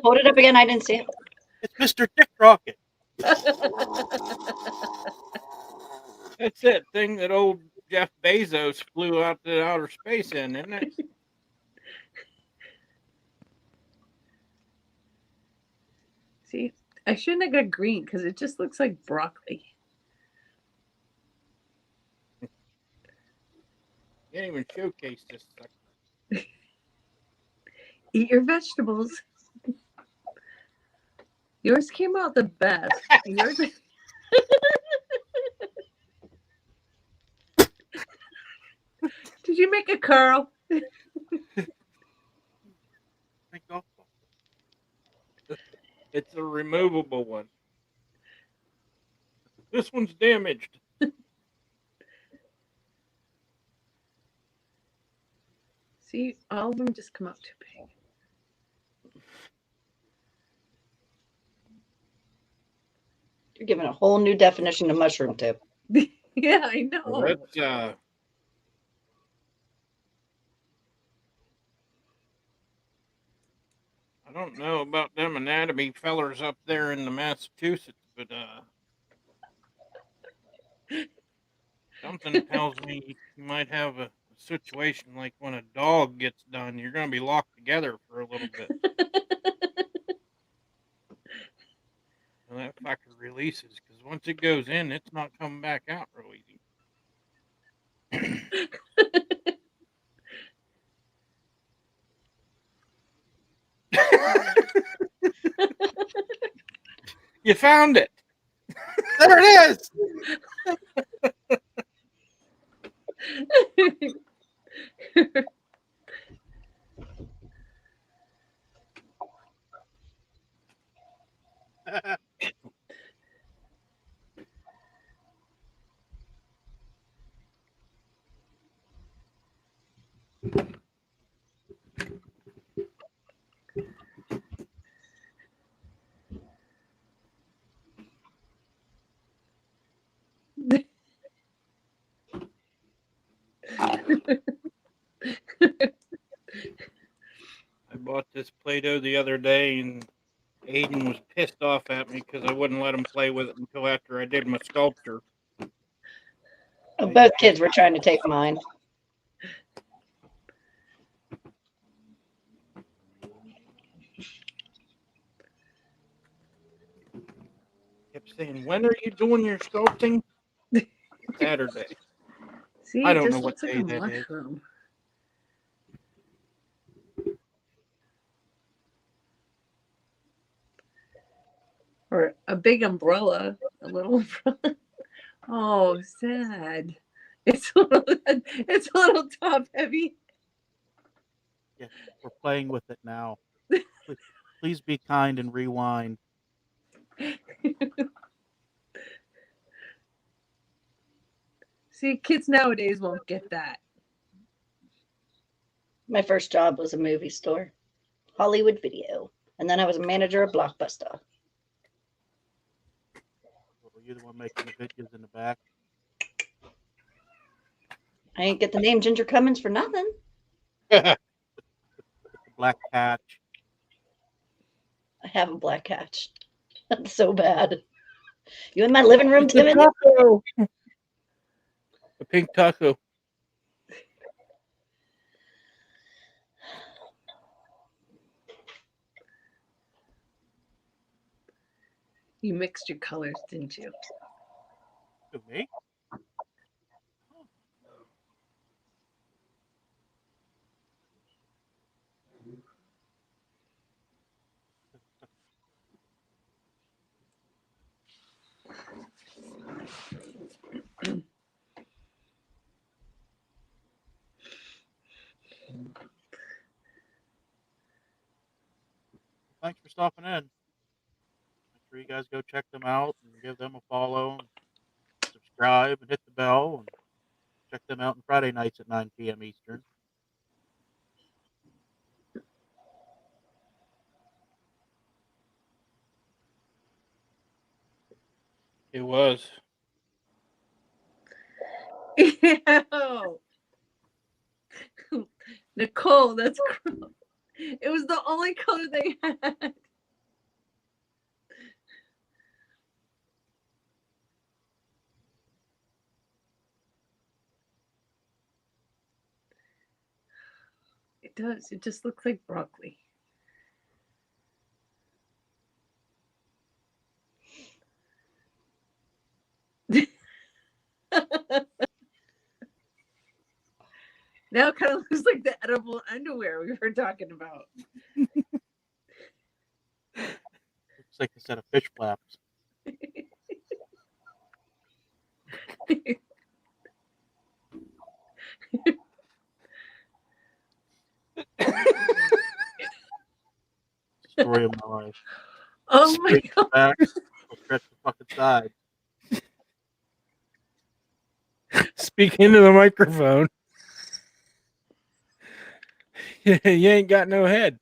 Hold it up again. I didn't see it. It's Mr. Dick Rocket. That's that thing that old Jeff Bezos flew out to outer space in, isn't it? See, I shouldn't have got green because it just looks like broccoli. You can't even showcase this sucker. Eat your vegetables. Yours came out the best. Yours... Did you make a curl? It's a removable one. This one's damaged. See, all of them just come out too big. You're giving a whole new definition to mushroom tip. Yeah, I know. Well, that's I don't know about them anatomy fellers up there in the Massachusetts, but something tells me you might have a situation like when a dog gets done, you're going to be locked together for a little bit. And that fucker releases because once it goes in, it's not coming back out real easy. You found it. There it is. I bought this Play-Doh the other day, and Aiden was pissed off at me because I wouldn't let him play with it until after I did my sculpture. Both kids were trying to take mine. Kept saying, "When are you doing your sculpting?" Saturday. See, I it don't just know what looks like day a that is. mushroom. Or a big umbrella, a little umbrella. Oh, sad. It's a little top heavy. Yeah, we're playing with it now. Please be kind and rewind. See, kids nowadays won't get that. My first job was a movie store, Hollywood Video, and then I was a manager of Blockbuster. Were you the one making the videos in the back? I ain't get the name Ginger Cummins for nothing. With the black patch. I have a black hatch. That's so bad. You in my living room, It's a Timothy? taco. A pink taco. You mixed your colors, didn't you? To me? Thanks for stopping in. Make sure you guys go check them out and give them a follow, and subscribe, and hit the bell, and check them out on Friday nights at 9 p.m. Eastern. It was. Ew. Nicole, that's gross. It was the only color they had. It does. It just looks like broccoli. Now it kind of looks like the edible underwear we were talking about. Looks like a set of fish flaps. Story of my life. Oh my Stretch the god. back, we'll stretch the fucking side. Speak into the microphone. You ain't got no head.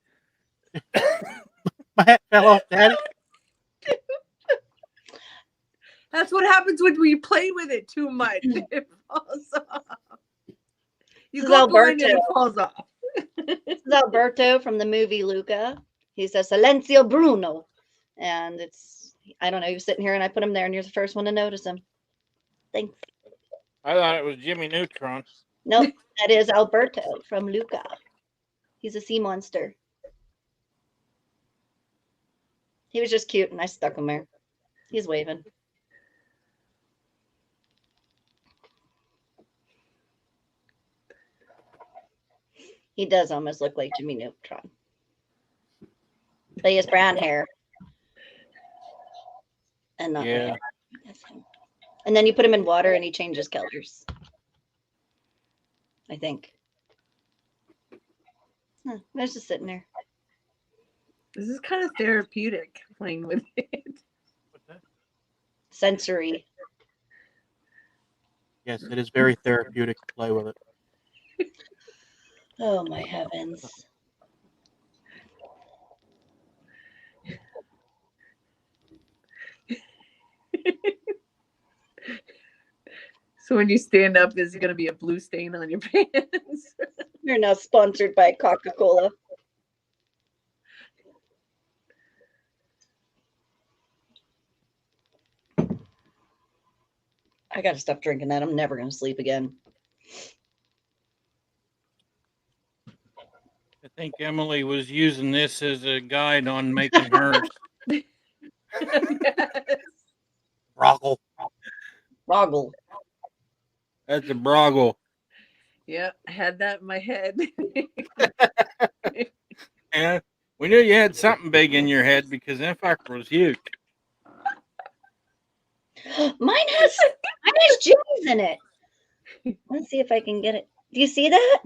My hat fell off, Daddy. That's what happens when we play with it too much. It falls off. You This is go blind and Alberto. it falls off. This is Alberto from the movie Luca. He's a Silencio Bruno. And it's, I don't know, he was sitting here and I put him there and you're the first one to notice him. Thanks. I thought it was Jimmy Neutron. Nope, that is Alberto from Luca. He's a sea monster. He was just cute and I stuck him there. He's waving. He does almost look like Jimmy Neutron. But he has brown hair. And not Yeah. red. That's him. And then you put him in water and he changes colors. I think. Huh, there's just sitting there. This is kind of therapeutic playing with it. What's that? Sensory. Yes, it is very therapeutic to play with it. Oh my heavens. So when you stand up, is going to be a blue stain on your pants? You're now sponsored by Coca-Cola. I gotta stop drinking that. I'm never gonna sleep again. I think Emily was using this as a guide on making hers. Yes. Broggle. Roggle. That's a broggle. Yep, I had that in my head. And we knew you had something big in your head because that fucker was huge. Mine has Jimmy's in it. Let's see if I can get it. Do you see that?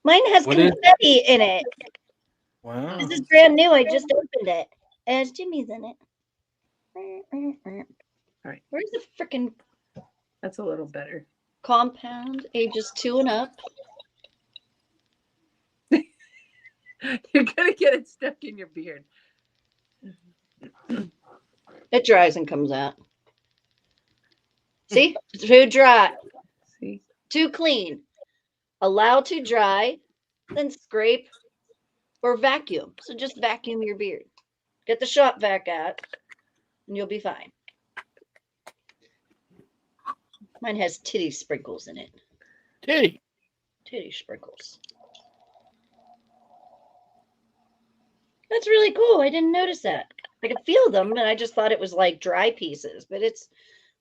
Mine has What is it? confetti in it. Wow. This is brand new. I just opened it. It has Jimmy's in it. All right, Where's the freaking that's a little better. compound? Ages 2 and up. You're gonna get it stuck in your beard. It dries and comes out. See? Too dry. See? Too clean. Allow to dry, then scrape or vacuum. So just vacuum your beard. Get the shop vac out, and you'll be fine. Mine has titty sprinkles in it. Titty. Titty sprinkles. That's really cool. I didn't notice that. I could feel them, and I just thought it was like dry pieces, but it's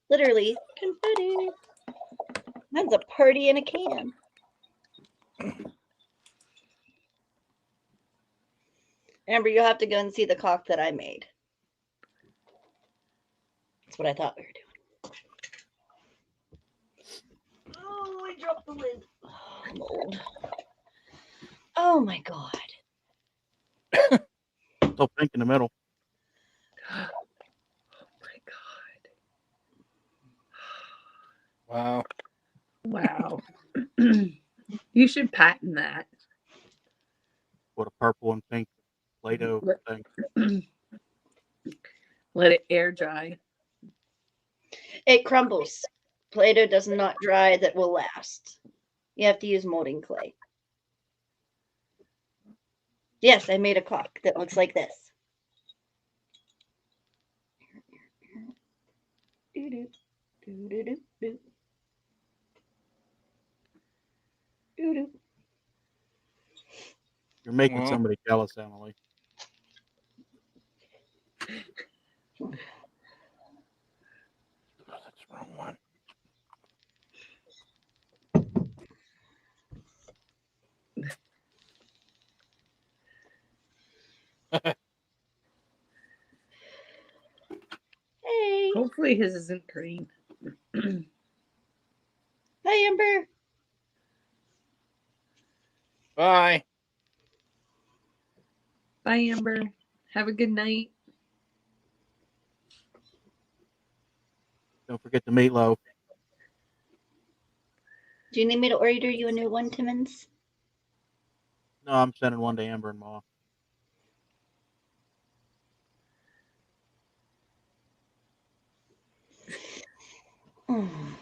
literally confetti. Mine's a party in a can. Amber, you'll have to go and see the cock that I made. That's what I thought we were doing. Oh, I dropped the lid. Oh, I'm old. Oh my god. Still pink in the middle. Oh my god. Wow. Wow. You should patent that. What a purple and pink Play-Doh thing. Let it air dry. It crumbles. Play-Doh does not dry that will last. You have to use molding clay. Yes, I made a clock that looks like this. Doo-doo, doo-doo-doo, doo. Doo-doo. You're making Well. somebody jealous, Emily. That's the wrong one. Hey. Hopefully his isn't green. Hi, Amber. Bye. Bye, Amber. Have a good night. Don't forget the meatloaf. Do you need me to order you a new one, Timmons? No, I'm sending one to Amber and Ma. Mm.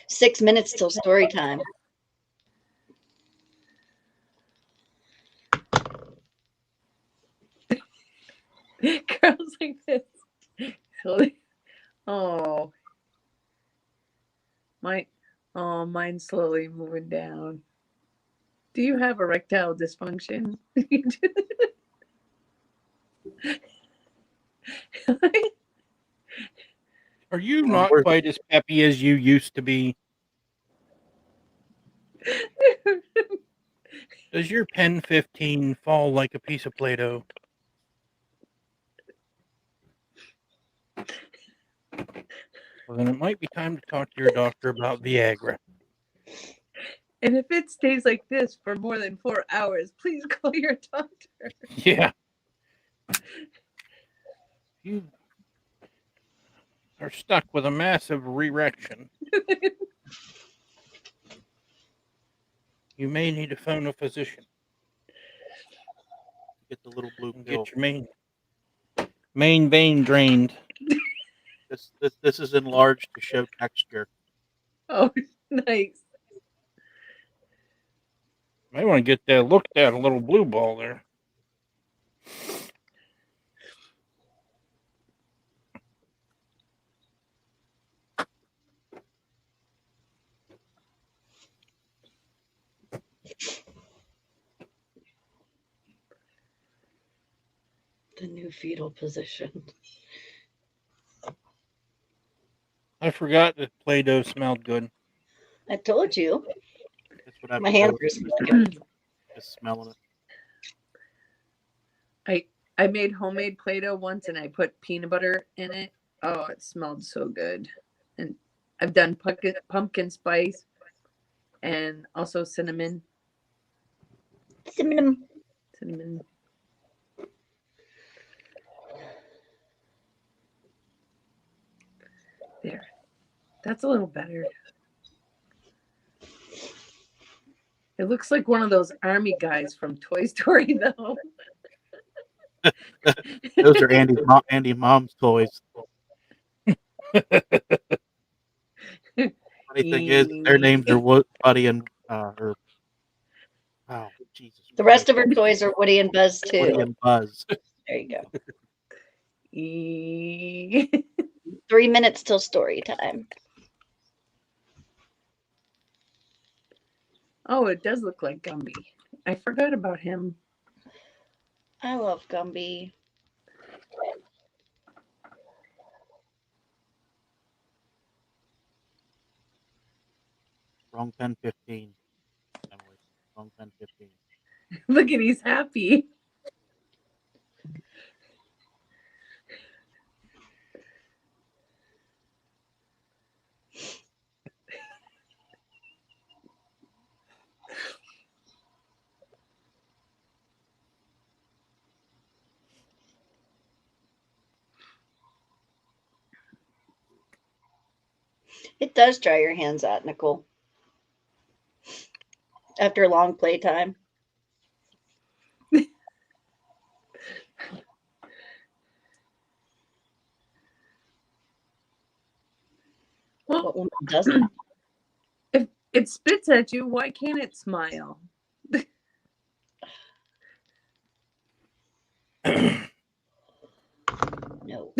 6 minutes till story time. Girls like this. Oh. Mine's slowly moving down. Do you have erectile dysfunction? Are you Oh, not where's- quite as peppy as you used to be? Does your pen 15 fall like a piece of Play-Doh? Well, then it might be time to talk to your doctor about Viagra. And if it stays like this for more than 4 hours, please call your doctor. Yeah. You are stuck with a massive erection. You may need to phone a physician Get the little blue and pill. get your main vein drained. This is enlarged to show texture. Oh, nice. May want to get that looked at, a little blue ball there. The new fetal position. I forgot that Play-Doh smelled good. I told you. That's what I've My been hands doing, are just smelling it. I made homemade Play-Doh once and I put peanut butter in it. Oh, it smelled so good. And I've done pumpkin spice and also cinnamon. cinnamon. There. That's a little better. It looks like one of those army guys from Toy Story, though. Those are Andy Mom's toys. Funny thing is, their names are Buddy and or oh Jesus. The rest of her toys are Woody and Buzz too. Woody and Buzz. There you go. 3 minutes till story time. Oh, it does look like Gumby. I forgot about him. I love Gumby. Wrong pen 15. Emily. Wrong pen 15. Look at, he's happy. It does dry your hands out, Nicole. After a long playtime. Well, what woman doesn't? If it spits at you, why can't it smile? No.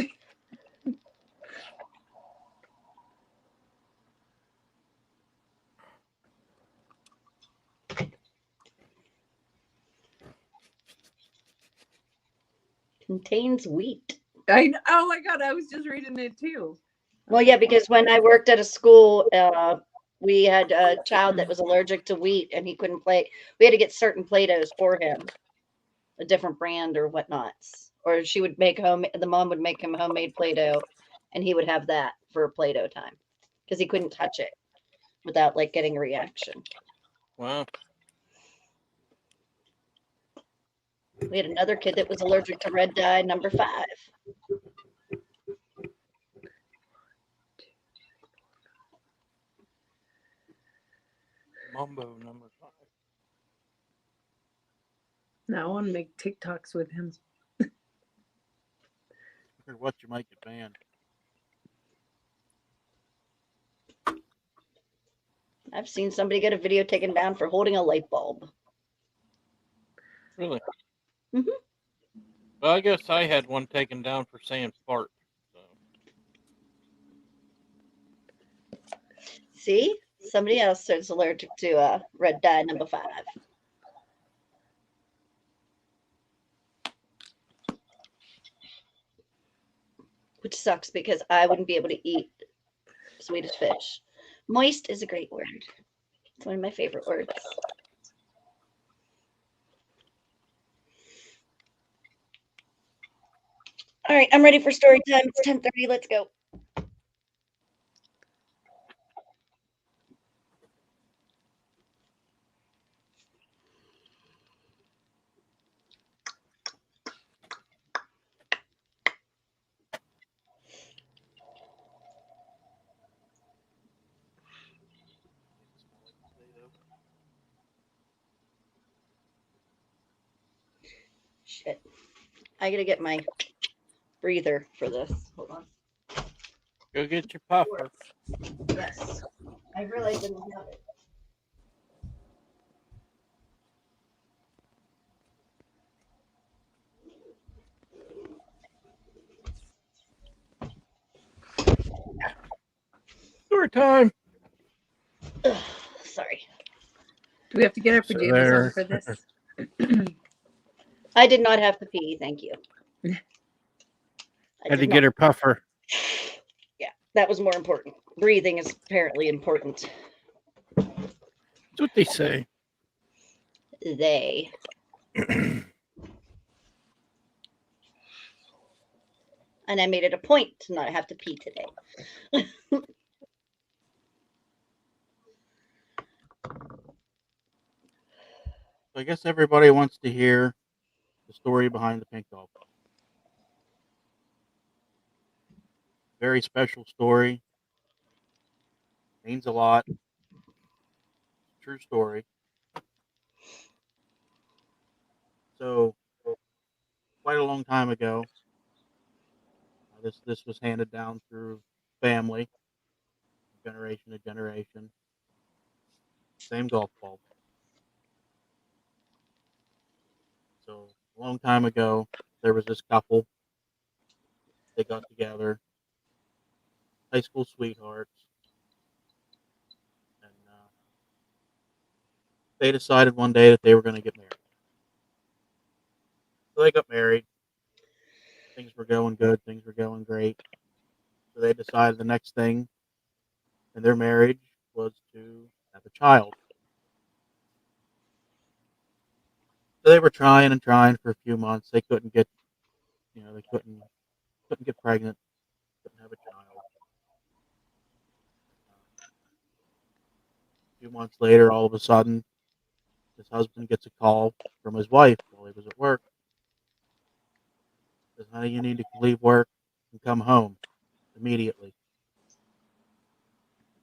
Contains wheat. Oh my God, I was just reading it too. Well, yeah, because when I worked at a school, we had a child that was allergic to wheat and he couldn't play. We had to get certain Play-Dohs for him, a different brand or whatnots. Or she would make the mom would make him homemade Play-Doh and he would have that for Play-Doh time because he couldn't touch it without like getting a reaction. Wow. We had another kid that was allergic to red dye, number 5. Mumbo number 5. Now I want to make TikToks with him. Or what you might get banned. I've seen somebody get a video taken down for holding a light bulb. Really? Mm-hmm. Well, I guess I had one taken down for saying fart. So. See? Somebody else is allergic to red dye, number 5. Which sucks because I wouldn't be able to eat Swedish fish. Moist is a great word. It's one of my favorite words. All right, I'm ready for story time. It's 10:30. Let's go. Shit. I gotta get my breather for this. Hold on. Go get your puffer. Yes. I really didn't have it. Story time. Ugh, sorry. Do we have to get our So pajamas on there. for this? I did not have to pee. Thank you. I Had to did get not. her puffer. Yeah, that was more important. Breathing is apparently important. That's what they say. They. And I made it a point to not have to pee today. So I guess everybody wants to hear the story behind the pink golf ball. Very special story. Means a lot. True story. So quite a long time ago, this was handed down through family, generation to generation. Same golf ball. So a long time ago, there was this couple. They got together, high school sweethearts, and they decided one day that they were going to get married. So they got married. Things were going good. Things were going great. So they decided the next thing in their marriage was to have a child. So they were trying and trying for a few months. They couldn't get, they couldn't get pregnant. Couldn't have a child. A few months later, all of a sudden, his husband gets a call from his wife while he was at work. Says, "Honey, you need to leave work and come home immediately."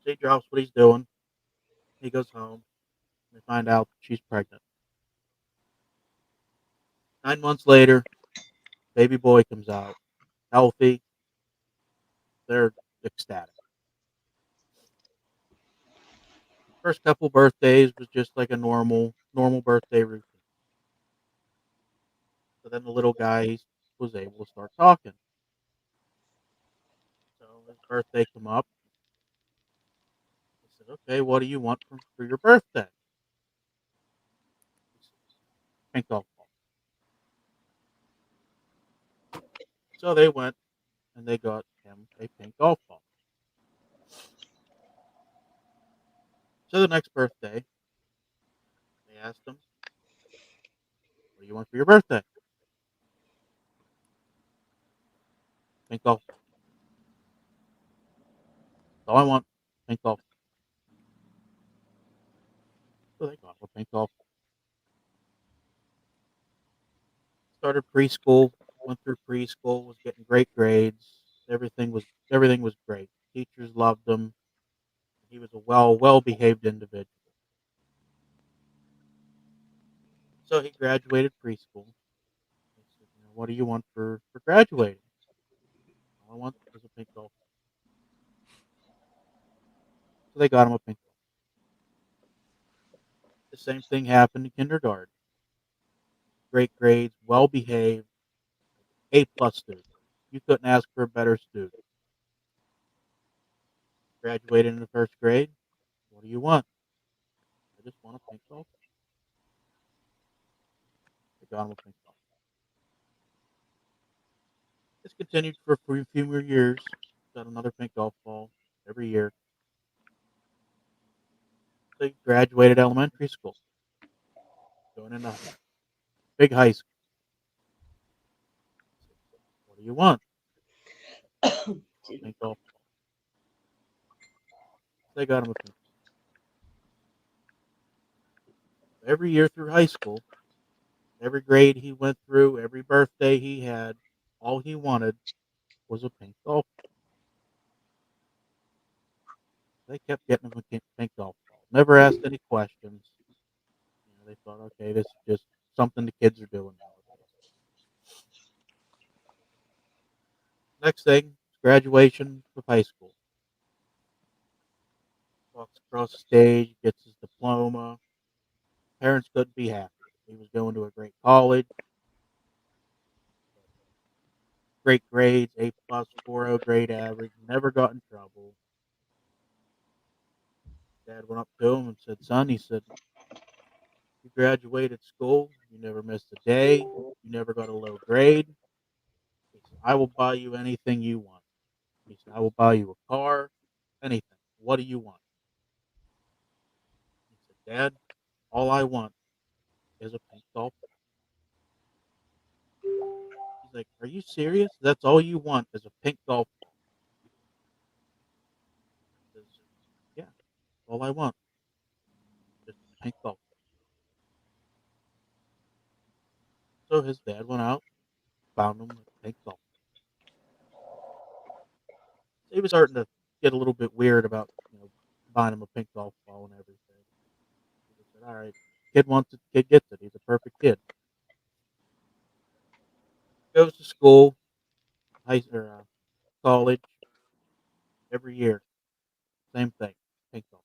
So he drops what he's doing. He goes home. And they find out she's pregnant. 9 months later, baby boy comes out, healthy. They're ecstatic. First couple birthdays was just like a normal birthday routine. So then the little guy was able to start talking. So his birthday come up. He said, "Okay, what do you want for your birthday?" He said, "Pink golf ball." So they went and they got him a pink golf ball. So the next birthday, they asked him, "What do you want for your birthday?" "Pink golf ball." "That's all I want, pink golf ball." So they got him a pink golf ball. Started preschool, went through preschool, was getting great grades. Everything was great. Teachers loved him. He was a well behaved individual. So he graduated preschool. They said, "What do you want for graduating?" "All I want is a pink golf ball." So they got him a pink golf ball. The same thing happened in kindergarten. Great grades, well behaved, A+ student. You couldn't ask for a better student. Graduated in the first grade. "What do you want?" "I just want a pink golf ball." They got him a pink golf ball. This continued for a few more years. Got another pink golf ball every year. So he graduated elementary school, going into big high school. do you want? Excuse me. Pink golf ball. They got him a pink. Every year through high school, every grade he went through, every birthday he had, all he wanted was a pink golf ball. They kept getting him a pink golf ball. Never asked any questions. They thought, okay, this is just something the kids are doing nowadays. Next thing, graduation of high school. Walks across the stage, gets his diploma. Parents couldn't be happier. He was going to a great college, great grades, A plus, 4.0 grade average, never got in trouble. Dad went up to him and said, son, he said, you graduated school, you never missed a day, you never got a low grade. He said, I will buy you anything you want. He said, I will buy you a car, anything. What do you want? He said, Dad, all I want is a pink golf ball. He's like, are you serious? That's all you want is a pink golf ball? He says, yeah, all I want. Just a pink golf ball. So his dad went out, found him a pink golf ball. So he was starting to get a little bit weird about, buying him a pink golf ball and everything. He said, all right, kid wants it, kid gets it. He's a perfect kid. Goes to school, college, every year. Same thing, pink golf.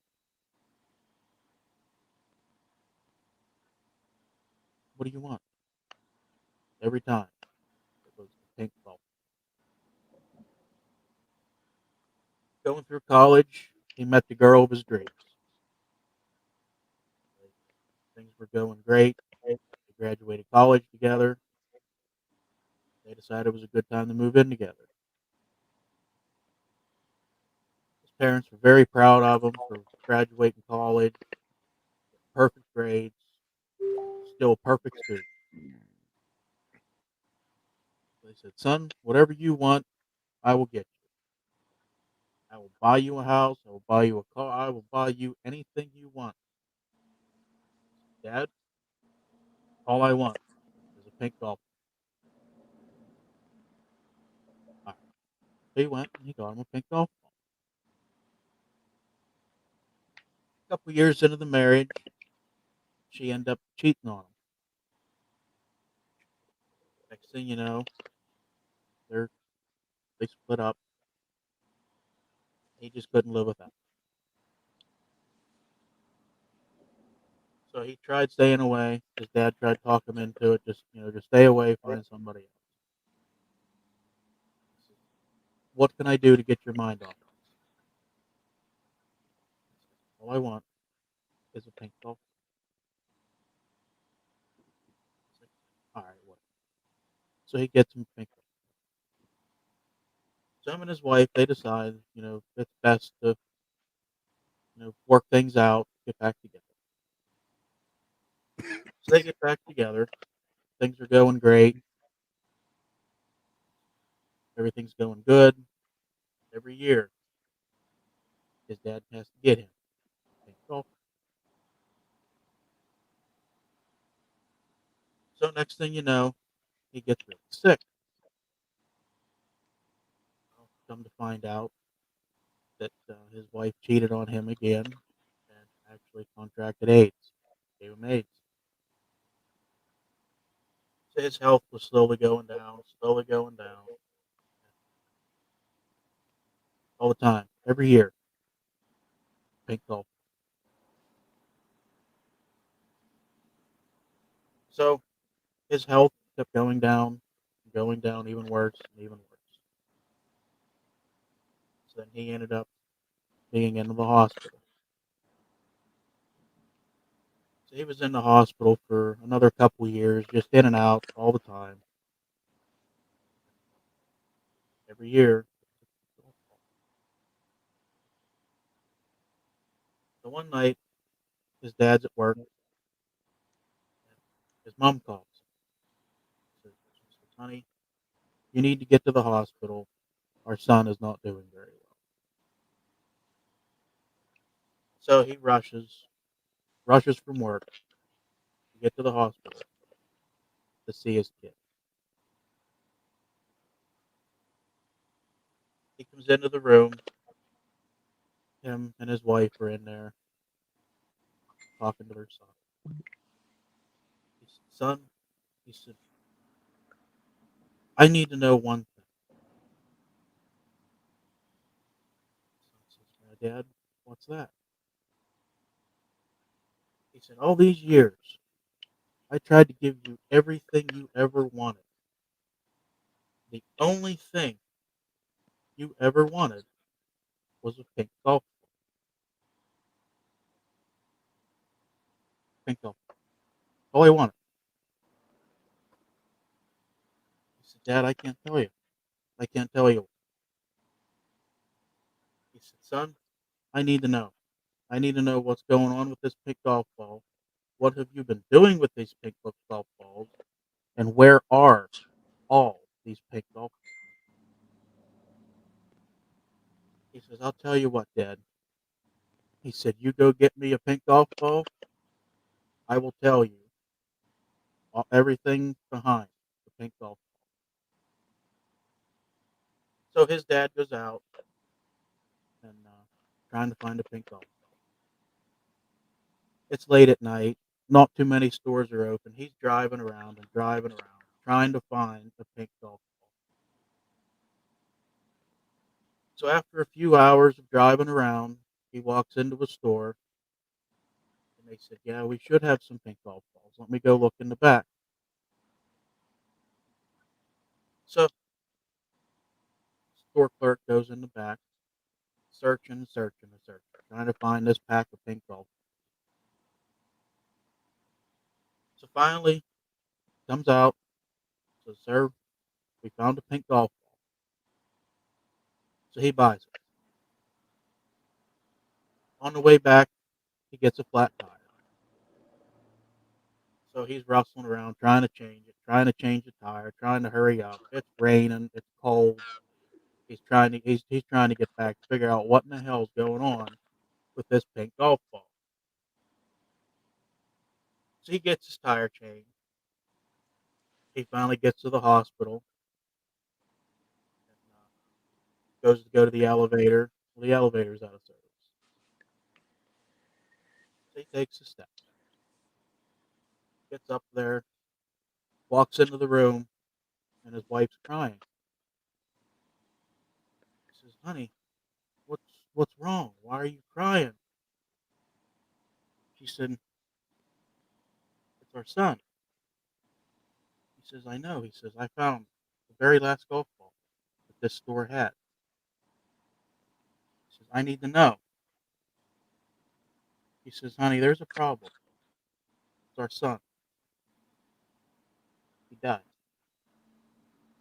What do you want? Every time it was the pink golf. Going through college, he met the girl of his dreams. Things were going great. They graduated college together. They decided it was a good time to move in together. His parents were very proud of him for graduating college, perfect grades, still a perfect student. They said, son, whatever you want, I will get you. I will buy you a house. I will buy you a car. I will buy you anything you want. Dad, all I want is a pink golf ball. All right. So he went and he got him a pink golf ball. A couple years into the marriage, she ended up cheating on him. Next thing you know, they're they split up. He just couldn't live without her. So he tried staying away. His dad tried to talk him into it. Just stay away, find somebody else. What can I do to get your mind off this? All I want is a pink golf. All right, what? So he gets him a pink golf. So him and his wife, they decide, it's best to, work things out, get back together. So they get back together. Things are going great. Everything's going good. Every year, his dad has to get him a pink golf. So next thing you know, he gets really sick. Well, come to find out that his wife cheated on him again and actually contracted AIDS, gave him AIDS. So his health was slowly going down, all the time, every year. Pink golf. So his health kept going down even worse and even worse. So then he ended up being in the hospital. So he was in the hospital for another couple years, just in and out all the time, every year. So one night, his dad's at work. And his mom calls. She says, honey, You need to get to the hospital. Our son is not doing very well. So he rushes from work to get to the hospital to see his kid. He comes into the room. Him and his wife are in there talking to their son. He said, "Son," he said, "I need to know one thing." Son says, "My dad, what's that?" He said, "All these years, I tried to give you everything you ever wanted. The only thing you ever wanted was a pink golf ball. Pink golf ball. All I wanted." He said, "Dad, I can't tell you. I can't tell you." He said, "Son, I need to know. I need to know what's going on with this pink golf ball. What have you been doing with these pink golf balls? And where are all these pink golf balls?" He says, "I'll tell you what, Dad." He said, "You go get me a pink golf ball. I will tell you everything behind the pink golf ball." So his dad goes out and trying to find a pink golf ball. It's late at night. Not too many stores are open. He's driving around and driving around trying to find a pink golf ball. So after a few hours of driving around, he walks into a store and they said, "Yeah, we should have some pink golf balls. Let me go look in the back." So store clerk goes in the back, searching and searching and searching, trying to find this pack of pink golf. So finally comes out, says, "Sir, we found a pink golf ball." So he buys it. On the way back, he gets a flat tire. So he's rustling around trying to change it, trying to change the tire, trying to hurry up. It's raining, it's cold. He's trying to get back, figure out what in the hell's going on with this pink golf ball. So he gets his tire changed. He finally gets to the hospital and goes to go to the elevator. Well, the elevator's out of service. So he takes the steps, gets up there, walks into the room, and his wife's crying. He says, "Honey, what's wrong? Why are you crying?" She said, "It's our son." He says, "I know." He says, "I found the very last golf ball that this store had." He says, "I need to know." He says, "Honey, there's a problem. It's our son. He died."